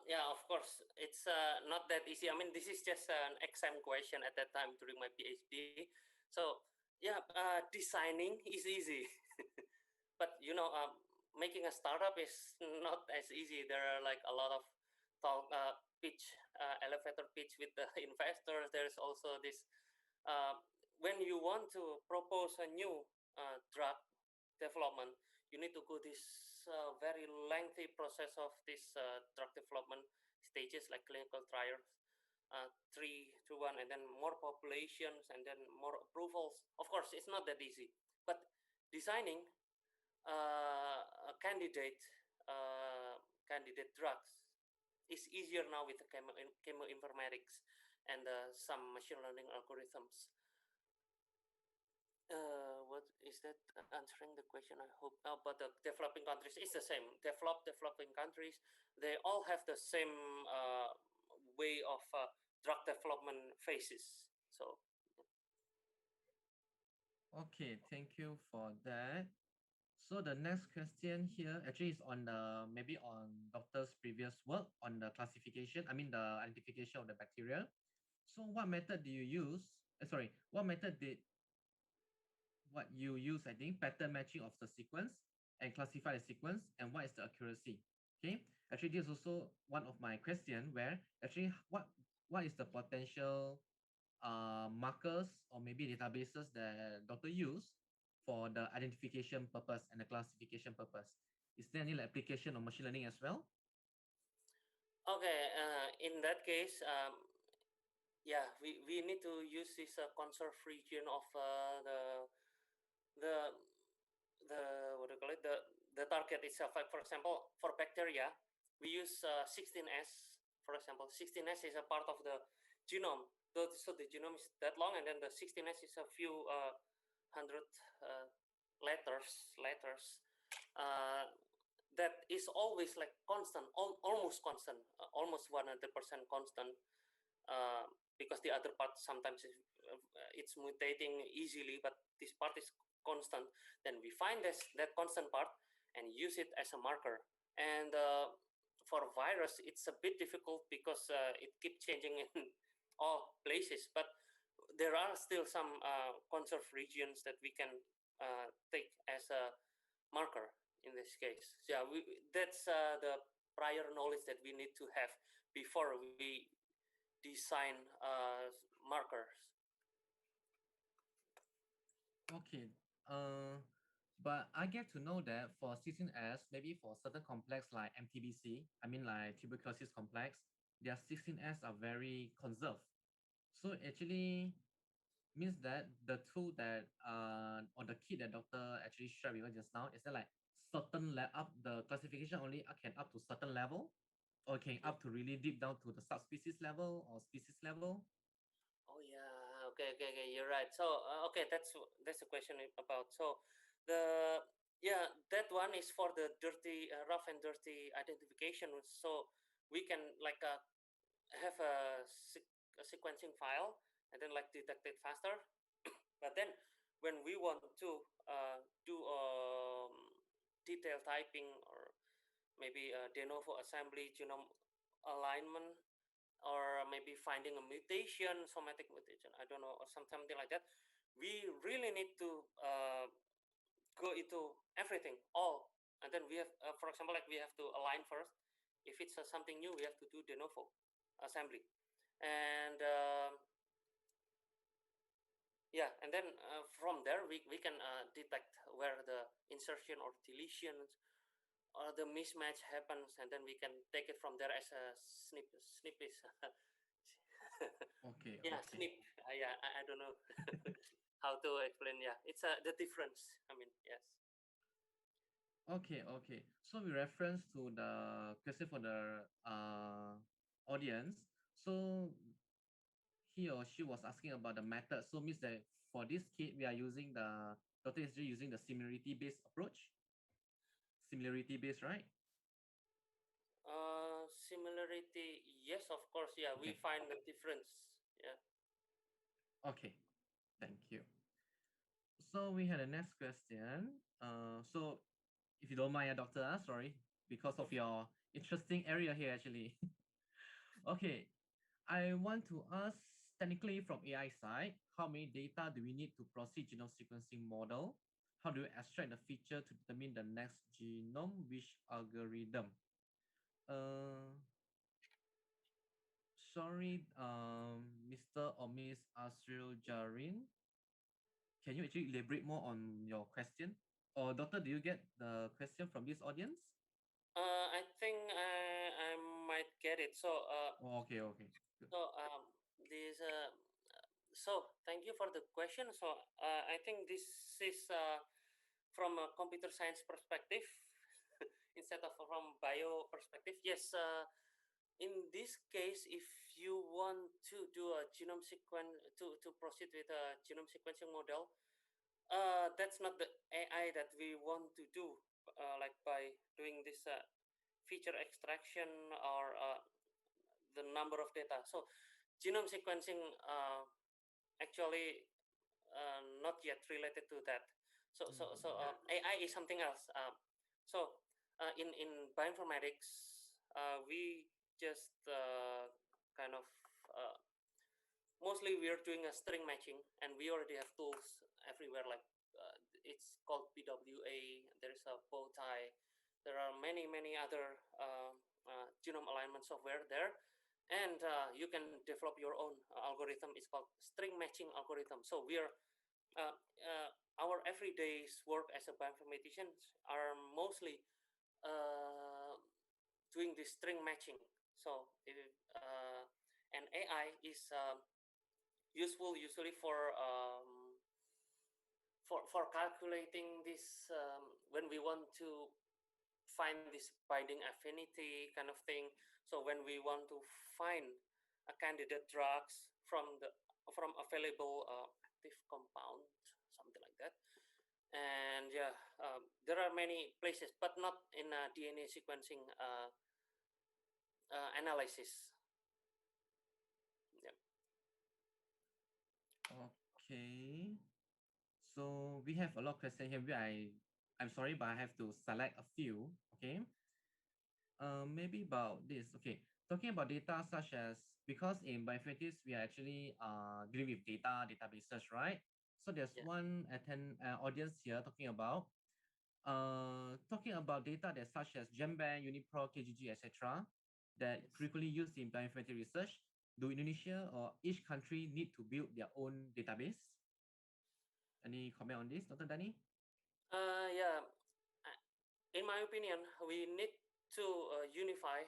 Yeah, of course, it's not that easy. I mean, this is just an exam question at that time during my PhD. So yeah, designing is easy, but making a startup is not as easy. There are like a lot of talk, elevator pitch with the investors. There's also this uh, when you want to propose a new drug development, you need to go this very lengthy process of this drug development stages, like clinical trials, 3 to 1, and then more populations, and then more approvals. Of course, it's not that easy, but designing a candidate drugs is easier now with the chemoinformatics and some machine learning algorithms. What is that answering the question? I hope. But the developing countries is the same. Developing countries, they all have the same way of drug development phases. So
Okay, thank you for that. So the next question here actually is on the maybe on doctor's previous work on the classification, I mean the identification of the bacteria. So what method do you use? Sorry, what method did what you use, I think, pattern matching of the sequence and classify the sequence and what is the accuracy? Okay, actually this is also one of my question where actually what is the potential markers or maybe databases that doctor use for the identification purpose and the classification purpose? Is there any like, application of machine learning as well?
okay, in that case, yeah, we need to use this conserved region of the the what do you call it, the target itself. Like for example, for bacteria, we use 16S. For example, 16S is a part of the genome. So the genome is that long, and then the 16S is a few hundred letters. Uh, that is always like constant, almost constant, almost 100% constant, because the other part sometimes it's mutating easily, but this part is constant. Then we find that constant part and use it as a marker. And for virus, it's a bit difficult because it keeps changing in all places. But there are still some conserved regions that we can take as a marker in this case. So yeah, that's the prior knowledge that we need to have before we design markers.
Okay. Uh, but I get to know that for 16S, maybe for certain complex like MTBC, I mean like tuberculosis complex, their 16S are very conserved. So actually means that the tool that or the kit that doctor actually shared with us just now is that like certain up the classification only can up to certain level or can
Yeah.
up to really deep down to the subspecies level or species level.
Oh yeah. Okay. You're right. So okay, that's the question about. So the yeah, that one is for the dirty, rough and dirty identification. So we can like have a sequencing file and then like detect it faster. But then when we want to do detail typing or maybe de novo assembly, genome alignment, or maybe finding a mutation, somatic mutation, I don't know, or something like that, we really need to go into everything, all. And then we have, for example, like we have to align first. If it's something new, we have to do de novo assembly. And yeah, and then from there we can detect where the insertion or deletions or the mismatch happens, and then we can take it from there as a snip is
Okay,
yeah,
okay.
snip. Yeah, I don't know how to explain. Yeah, it's the difference. I mean, yes.
Okay, okay. So we reference to the question for the audience. So he or she was asking about the method. So means that for this kit, we are using the Dr. is using the similarity-based approach. Similarity-based, right?
Similarity, yes, of course. Yeah, we
Okay.
find the difference. Yeah.
Okay. Thank you. So we had a next question. So if you don't mind, doctor, sorry, because of your interesting area here, actually. Okay, I want to ask technically from AI side, how many data do we need to proceed genome sequencing model? How do you extract the feature to determine the next genome? Which algorithm? Uh, sorry, Mr. or Miss Asril Jarin, can you actually elaborate more on your question? Or doctor, do you get the question from this audience?
I think I might get it. So
Oh, okay, okay. Good.
so this thank you for the question. So I think this is from a computer science perspective instead of from bio perspective. Yes, in this case, if you want to do a genome sequence to proceed with a genome sequencing model, that's not the AI that we want to do, like by doing this feature extraction or the number of data. So genome sequencing actually not yet related to that. AI is something else. In bioinformatics, we just kind of uh, mostly we are doing a string matching, and we already have tools everywhere. Like it's called PWA. There is a bow tie. There are many other genome alignment software there, and you can develop your own algorithm. It's called string matching algorithm. So we are our everyday's work as a bioinformaticians are mostly uh, doing this string matching. So if, and AI is useful usually for calculating this when we want to find this binding affinity kind of thing. So when we want to find a candidate drugs from available active compound, something like that. And yeah, there are many places, but not in DNA sequencing analysis. Yeah.
Okay. So we have a lot of questions here. I'm sorry, but I have to select a few. Okay. Maybe about this. Okay, talking about data such as, because in bioinformatics we are actually dealing with databases, right? So there's
Yeah.
one audience here talking about data that such as GenBank, UniPro, KGG, etc. that
Yes.
frequently used in bioinformatics research. Do Indonesia or each country need to build their own database? Any comment on this, Dr. Dani?
Yeah. In my opinion, we need to unify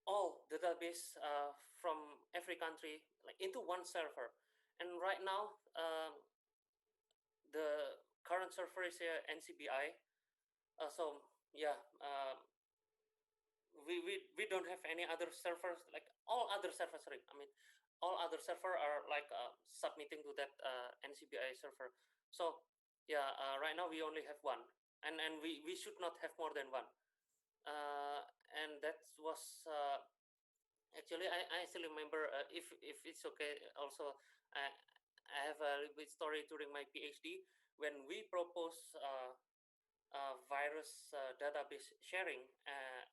all database from every country like into one server. And right now, the current server is NCBI. So yeah, we don't have any other servers like all other servers. Sorry, I mean all other server are like submitting to that NCBI server. So yeah, right now we only have one, and we should not have more than one. Uh, and that was actually I still remember if it's okay also I have a little bit story during my PhD when we proposed virus database sharing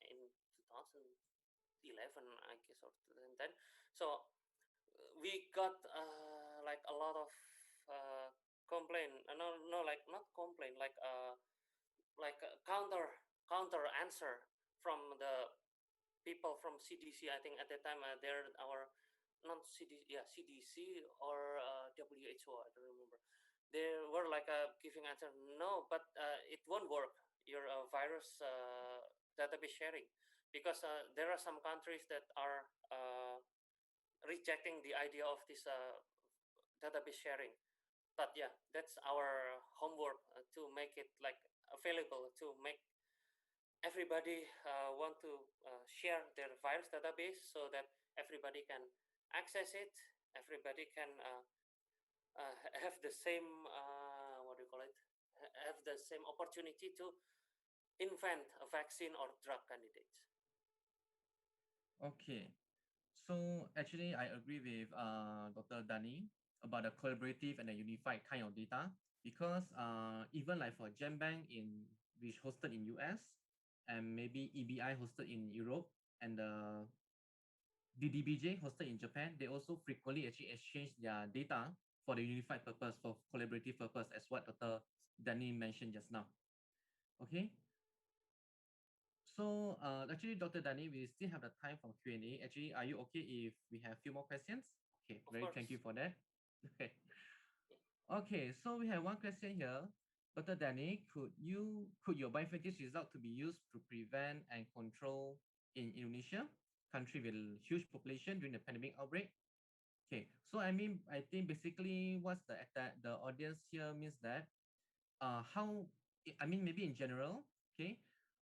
in 2011 I guess or 2010. So we got like a lot of complaint no like not complaint like a counter answer from the people from CDC. I think at that time they're our not CDC, yeah, CDC or WHO. I don't remember. They were like giving answer, no, but it won't work. Your virus database sharing, because there are some countries that are rejecting the idea of this database sharing. But yeah, that's our homework to make it like available to make everybody want to share their virus database so that everybody can access it. Everybody can have the same what do you call it? Have the same opportunity to invent a vaccine or drug candidates.
Okay. So actually, I agree with Dr. Dani about the collaborative and the unified kind of data, because even like for GenBank in which hosted in US and maybe EBI hosted in Europe and the DDBJ hosted in Japan, they also frequently actually exchange their data for the unified purpose, for collaborative purpose, as what Dr. Dani mentioned just now. Okay, so actually, Dr. Dani, we still have the time for Q&A. Actually, are you okay if we have a few more questions? Okay,
Of
very thank you
course.
for that. Okay. Okay, so we have one question here. Dr. Dani, could your bioinformatics result to be used to prevent and control in Indonesia, country with huge population during the pandemic outbreak? Okay, so I think basically what's the audience here means that how maybe in general, okay,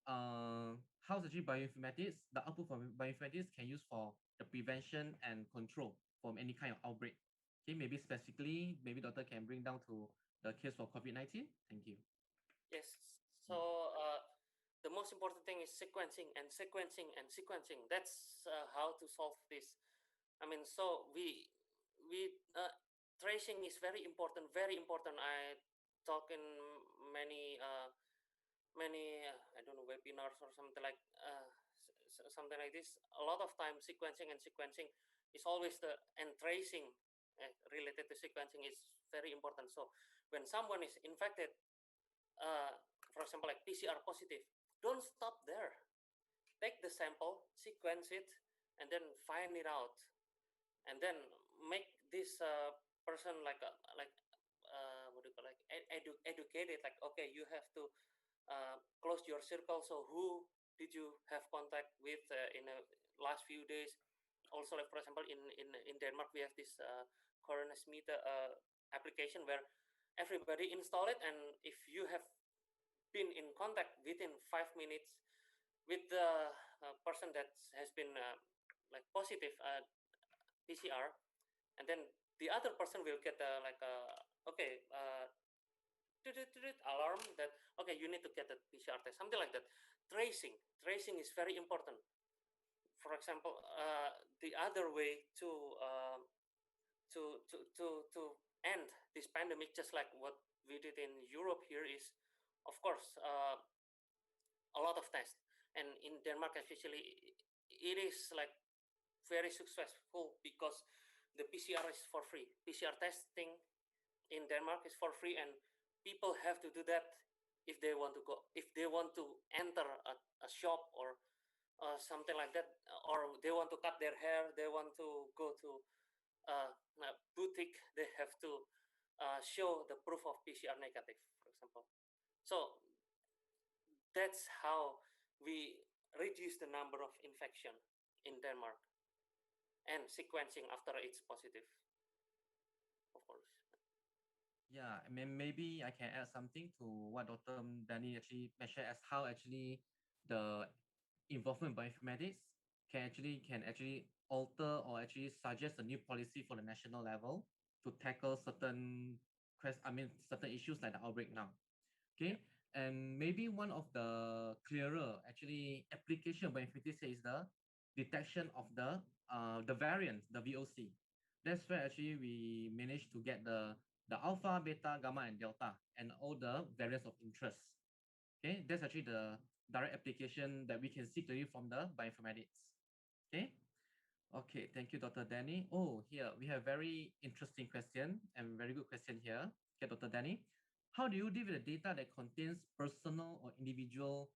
how's actually bioinformatics, the output from bioinformatics can use for the prevention and control from any kind of outbreak. Okay, maybe specifically, maybe doctor can bring down to the case for COVID-19. Thank you.
Yes. So the most important thing is sequencing and sequencing and sequencing. That's how to solve this. I mean, so we tracing is very important, very important. I talk in many I don't know, webinars or something like something like this. A lot of time sequencing and sequencing is always the, and tracing related to sequencing is very important. So when someone is infected, uh, for example like PCR positive, don't stop there. Take the sample, sequence it, and then find it out, and then make this person like what do you call, like educated, like okay, you have to close your circle. So who did you have contact with in the last few days? Also, like for example, in Denmark, we have this Coronavirus Meter application where everybody install it, and if you have been in contact within 5 minutes with the person that has been like positive PCR, and then the other person will get like okay alarm that okay, you need to get a PCR test, something like that. Tracing is very important. For example, the other way to end this pandemic, just like what we did in Europe here, is of course a lot of tests. And in Denmark especially, it is like very successful because the PCR is for free. PCR testing in Denmark is for free, and people have to do that if they want to go, if they want to enter a shop or something like that, or they want to cut their hair, they want to go to a boutique, they have to show the proof of PCR negative, for example. So that's how we reduce the number of infection in Denmark and sequencing after it's positive, of course.
Yeah, I mean, maybe I can add something to what Dr. Danny actually mentioned as how actually the involvement in bioinformatics can actually alter or actually suggest a new policy for the national level to tackle certain issues like the outbreak now.
Yeah.
Okay, and maybe one of the clearer actually application of bioinformatics is the detection of the variants, the VOC. That's where actually we managed to get the alpha, beta, gamma, and delta, and all the variants of interest. Okay, that's actually the direct application that we can see clearly from the bioinformatics. Okay, okay, thank you, Dr. Danny. Oh, here we have very interesting question and very good question here. Okay, Dr. Danny, how do you deal with the data that contains personal or individual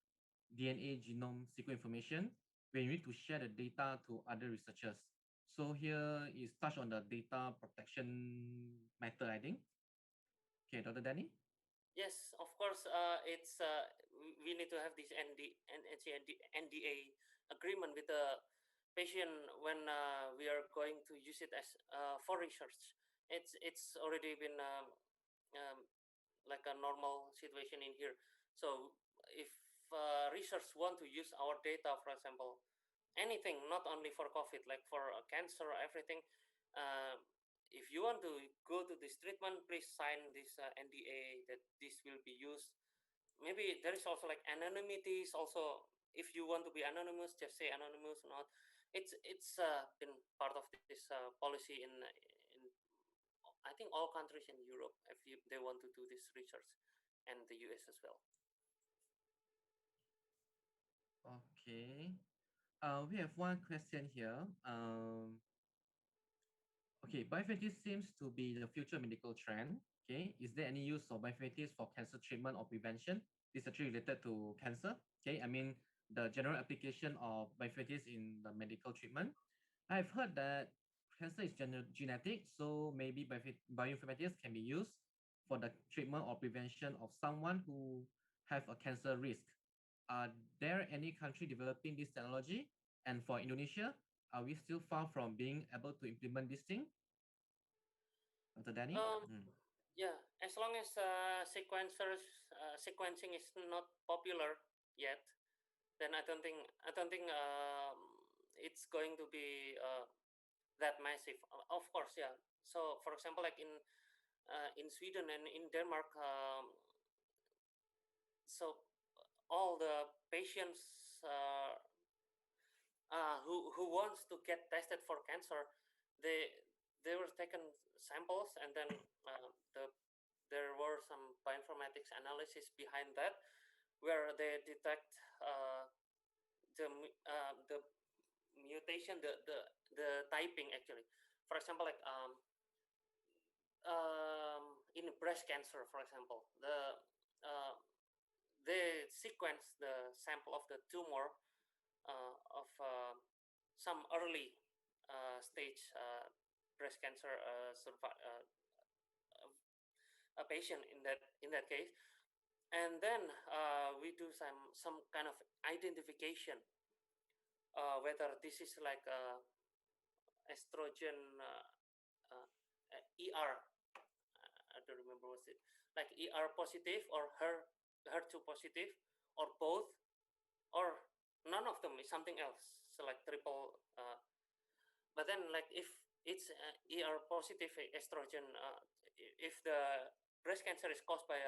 DNA genome sequence information when you need to share the data to other researchers? So here is touch on the data protection matter, I think. Okay, Dr. Danny?
Yes, of course. It's we need to have this NDA agreement with the patient when we are going to use it as for research. It's already been like a normal situation in here. So if research want to use our data, for example, anything, not only for COVID, like for cancer, everything. Uh, if you want to go to this treatment, please sign this NDA that this will be used. Maybe there is also like anonymity. Is also, if you want to be anonymous, just say anonymous. Not, it's been part of this policy in I think all countries in Europe if they want to do this research, and the US as well.
Okay. We have one question here. Okay, bioinformatics seems to be the future medical trend. Okay, is there any use of bioinformatics for cancer treatment or prevention? This is actually related to cancer. Okay, I mean the general application of bioinformatics in the medical treatment. I've heard that cancer is genetic, so maybe bioinformatics can be used for the treatment or prevention of someone who have a cancer risk. Are there any country developing this technology? And for Indonesia, are we still far from being able to implement this thing? Dr. Danny?
Um,
Mm.
yeah, as long as sequencing is not popular yet, then I don't think it's going to be that massive. Of course, yeah. So, for example, like in Sweden and in Denmark, so all the patients who wants to get tested for cancer, they they were taken samples, and then there were some bioinformatics analysis behind that, where they detect the mutation, the typing actually. For example, like in breast cancer, for example, uh, they sequence the sample of the tumor of some early stage breast cancer a patient in that case, and then we do some kind of identification whether this is like estrogen uh, ER. I don't remember what's it, like ER positive or HER2 positive, or both, or none of them is something else. So like triple. But then like if it's ER positive estrogen, if the breast cancer is caused by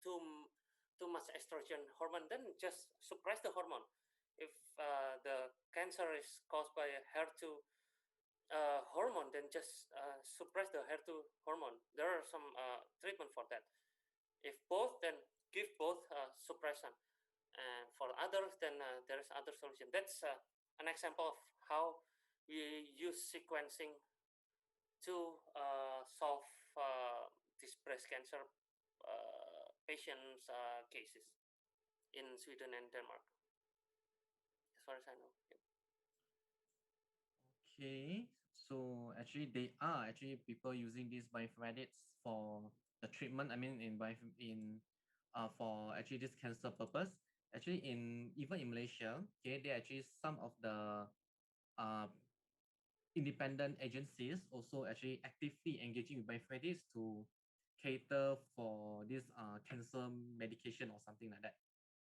too much estrogen hormone, then just suppress the hormone. If the cancer is caused by HER2 hormone, then just suppress the HER2 hormone. There are some treatment for that. If both, then give both suppression. And for others, then there is other solution. That's an example of how we use sequencing to solve this breast cancer patients' cases in Sweden and Denmark, as far as I know. Yep.
Okay, so actually they are actually people using these bioinformatics for the treatment. I mean, for actually this cancer purpose. Actually, even in Malaysia, okay, they actually some of the uh, independent agencies also actually actively engaging with bioinformatics to cater for this cancer medication or something like that.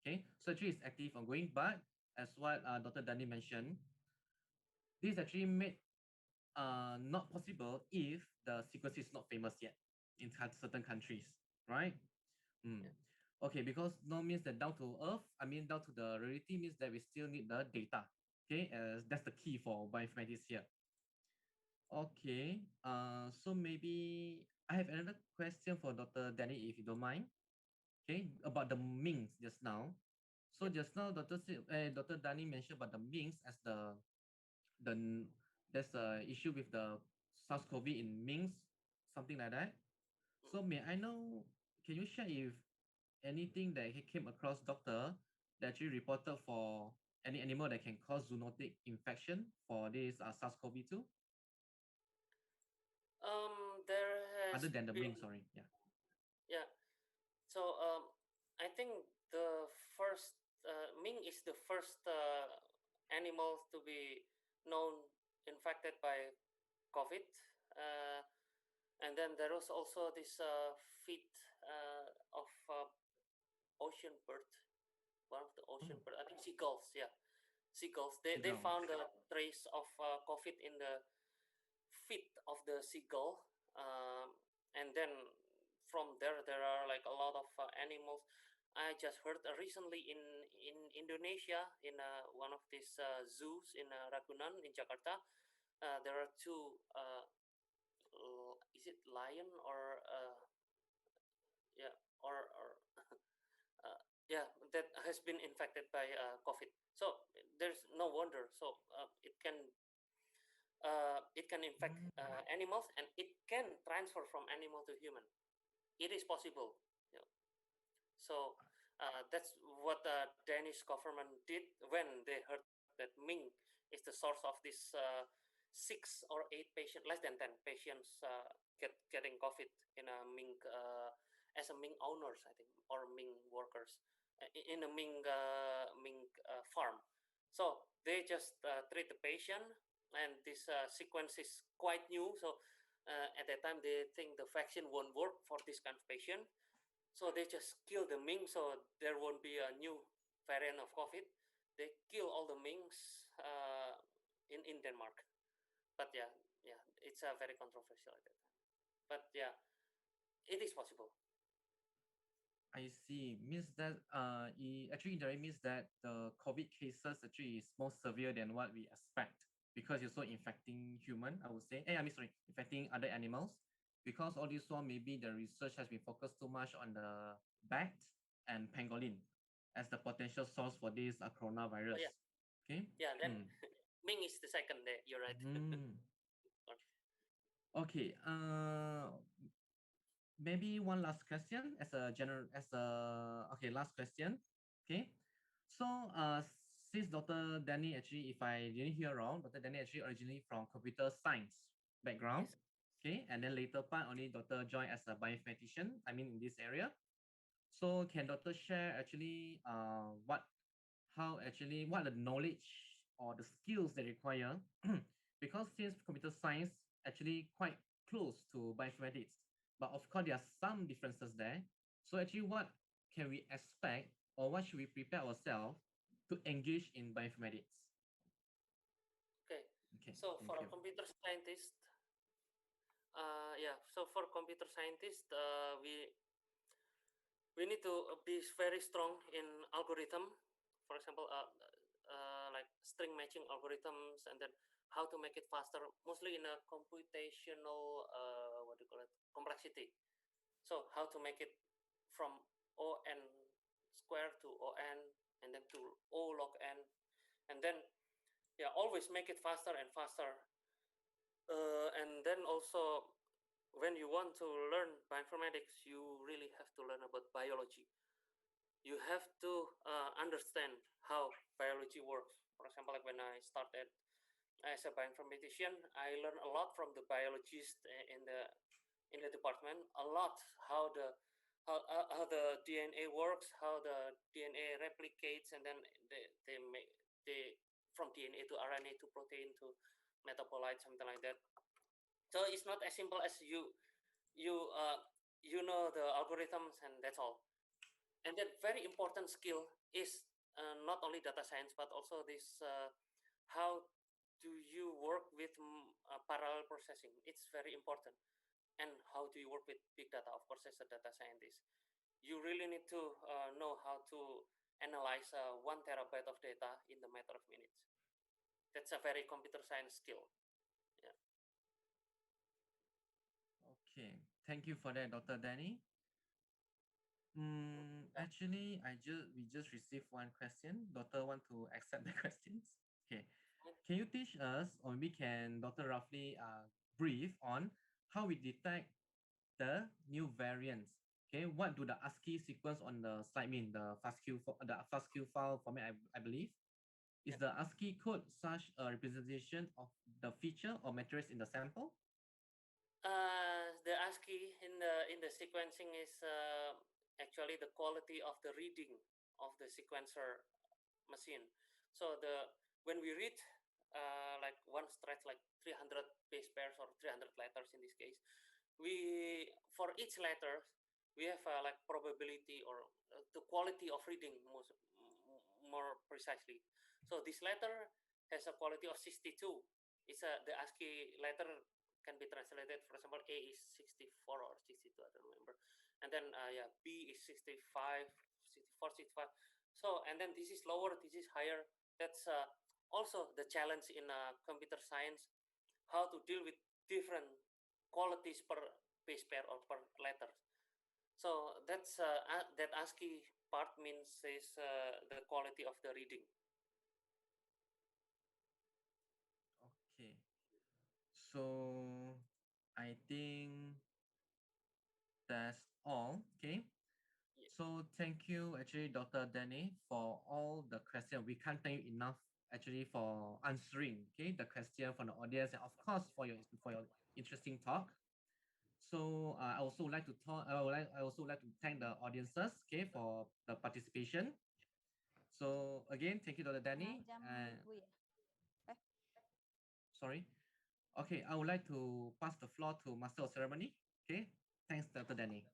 Okay, so actually it's active ongoing, but as what Dr. Dani mentioned, this actually made not possible if the sequence is not famous yet in certain countries, right? Mm.
Yeah.
Okay, because no means that down to earth, I mean down to the reality means that we still need the data. Okay, that's the key for bioinformatics here. Okay, so maybe I have another question for Dr. Danny, if you don't mind. Okay, about the Mings just now. So
Yep.
just now, Dr. Danny mentioned about the Mings as the there's a issue with the SARS-CoV in Mings, something like that. So may I know, can you share if anything that he came across, doctor, that actually reported for any animal that can cause zoonotic infection for this SARS-CoV-2?
There
Other
has
than the
been,
Ming, sorry. Yeah.
yeah. So I think the first mink is the first animal to be known infected by COVID, uh, and then there was also this feet of ocean bird, one of the
Oh,
ocean bird. I think seagulls. Yeah, seagulls. They
seagull.
found a trace of COVID in the feet of the seagull, and then from there are like a lot of animals. I just heard recently in Indonesia, in one of these zoos in Ragunan in Jakarta, there are two. Is it lion or yeah, or yeah, that has been infected by COVID. So there's no wonder. So it can infect
Mm,
animals, and it can transfer from animal to human. It is possible. You know. So that's what the Danish government did when they heard that Ming is the source of this 6 or 8 patients, less than 10 patients getting COVID in a Ming as a Ming owners, I think, or Ming workers in a Ming farm. So they just treat the patient, and this sequence is quite new. So at that time, they think the vaccine won't work for this kind of patient. So they just kill the mink, so there won't be a new variant of COVID. They kill all the minks in Denmark. But yeah, it's very controversial at that time. But yeah, it is possible.
I see. Means that it actually indirectly means that the COVID cases actually is more severe than what we expect because it's also infecting human, I would say. I mean, sorry, infecting other animals. Because all this one, maybe the research has been focused too much on the bat and pangolin as the potential source for this
Oh
coronavirus.
yeah,
Okay.
yeah. Then
Hmm.
Ming is the second there. You're right.
Hmm. Okay. Maybe one last question as a general as a okay last question. Okay, so since Dr. Danny actually, if I didn't hear wrong, Dr. Danny actually originally from computer science background.
Yes.
Okay, and then later part only Dr. joined as a bioinformatician, I mean in this area. So can Dr. share actually what the knowledge or the skills they require because since computer science actually quite close to bioinformatics, but of course there are some differences there. So actually what can we expect or what should we prepare ourselves to engage in bioinformatics?
Okay.
Okay,
So
thank
for a
you.
computer scientist, yeah. So for computer scientist, we need to be very strong in algorithm. For example, like string matching algorithms, and then how to make it faster, mostly in a computational what do you call it, complexity. So how to make it from o n square to o n and then to O log n, and then yeah, always make it faster and faster. And then also, when you want to learn bioinformatics, you really have to learn about biology. You have to understand how biology works. For example, like when I started as a bioinformatician, I learned a lot from the biologists in the department. A lot how the DNA works, how the DNA replicates, and then they make they from DNA to RNA to protein to metabolite, something like that. So it's not as simple as you you know the algorithms and that's all. And that very important skill is not only data science but also this how do you work with parallel processing. It's very important. And how do you work with big data? Of course, as a data scientist, you really need to know how to analyze 1 terabyte of data in the matter of minutes. That's a very computer science skill. Yeah.
Okay, thank you for that, Dr. Danny. Actually, we just received one question. Doctor want to accept the questions. Okay, can you teach us, or we can, Doctor, roughly brief on how we detect the new variants? Okay, what do the ASCII sequence on the slide mean? The FASTQ file format, I believe. Is the ASCII code such a representation of the feature or matrix in the sample?
The ASCII in the sequencing is actually the quality of the reading of the sequencer machine. So when we read like one stretch like 300 base pairs or 300 letters in this case, we for each letter we have like probability or the quality of reading more precisely. So this letter has a quality of 62. It's the ASCII letter can be translated. For example, A is 64 or 62, I don't remember. And then yeah, B is 65, 64, 65. So and then this is lower, this is higher. That's also the challenge in computer science, how to deal with different qualities per base pair or per letter. So that's that ASCII part means is the quality of the reading.
Okay, so I think that's all. Okay.
Yeah.
So thank you, actually, Dr. Danny, for all the questions. We can't thank you enough, actually, for answering, okay, the question from the audience, and of course for your interesting talk. So I also like to talk. I also like to thank the audiences, okay, for the participation. So again, thank you, Dr. Danny. Sorry. Okay, I would like to pass the floor to Master of Ceremony. Okay, thanks, Dr. Danny.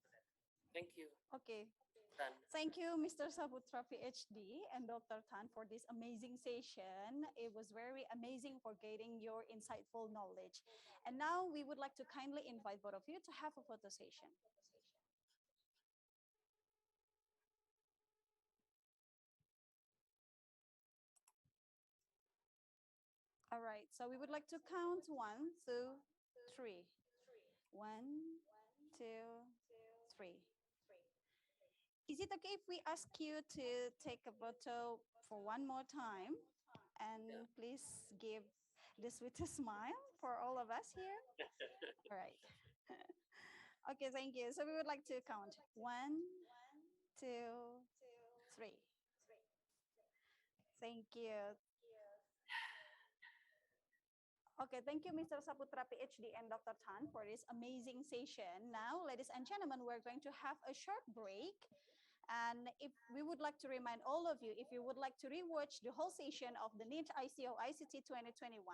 Thank you.
Okay.
Done.
Thank you, Mr. Saputra, PhD, and Dr. Tan for this amazing session. It was very amazing for getting your insightful knowledge. And now we would like to kindly invite both of you to have a photo session. All right, so we would like to count 1, 2, 3. 1, 2, 3. Is it okay if we ask you to take a photo for one more time? And please give the sweetest smile for all of us here. All right. Okay, thank you. So we would like to count 1, 2, 3. Thank you. Okay, thank you, Mr. Saputra, PhD, and Dr. Tan for this amazing session. Now, ladies and gentlemen, we're going to have a short break. And if we would like to remind all of you, if you would like to rewatch the whole session of the NIT ICoICT 2021,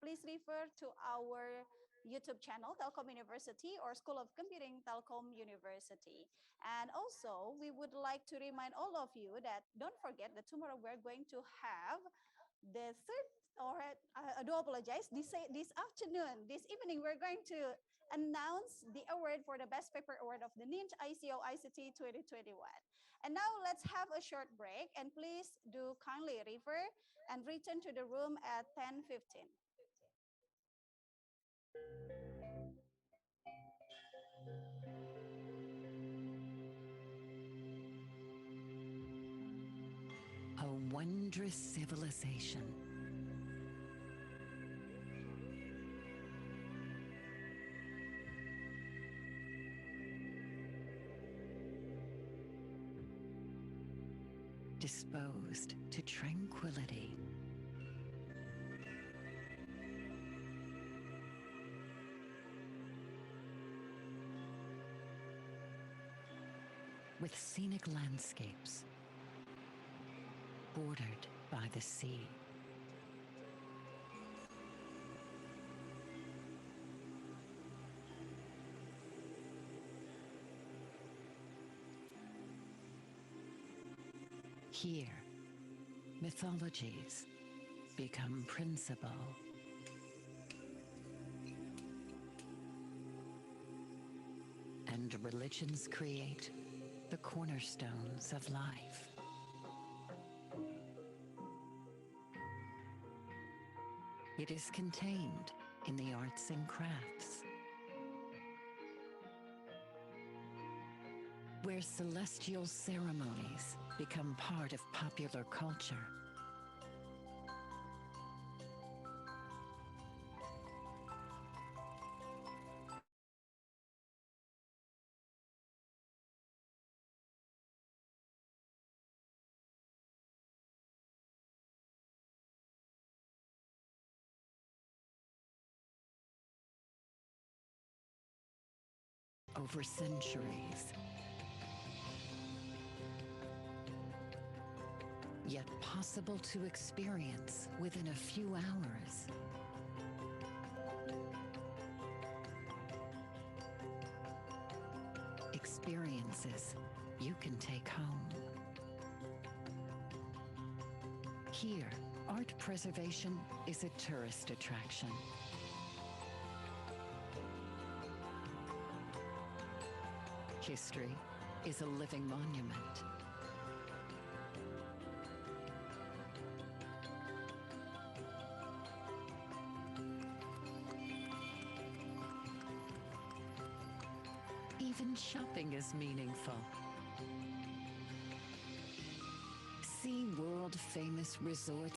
please refer to our YouTube channel, Telkom University, or School of Computing, Telkom University. And also, we would like to remind all of you that don't forget that tomorrow we're going to have the third, or I do apologize, this afternoon, this evening, we're going to announce the award for the Best Paper Award of the NIT ICoICT 2021. And now let's have a short break, and please do kindly refer and return to the room at 10:15.
wondrous civilization. Disposed to tranquility. With scenic landscapes bordered by the sea. Here, mythologies become principle. And religions create the cornerstones of life. It is contained in the arts and crafts, where celestial ceremonies become part of popular culture. Over centuries. Yet possible to experience within a few hours. Experiences you can take home. Here, art preservation is a tourist attraction. History is a living monument. Even shopping is meaningful. See world-famous resorts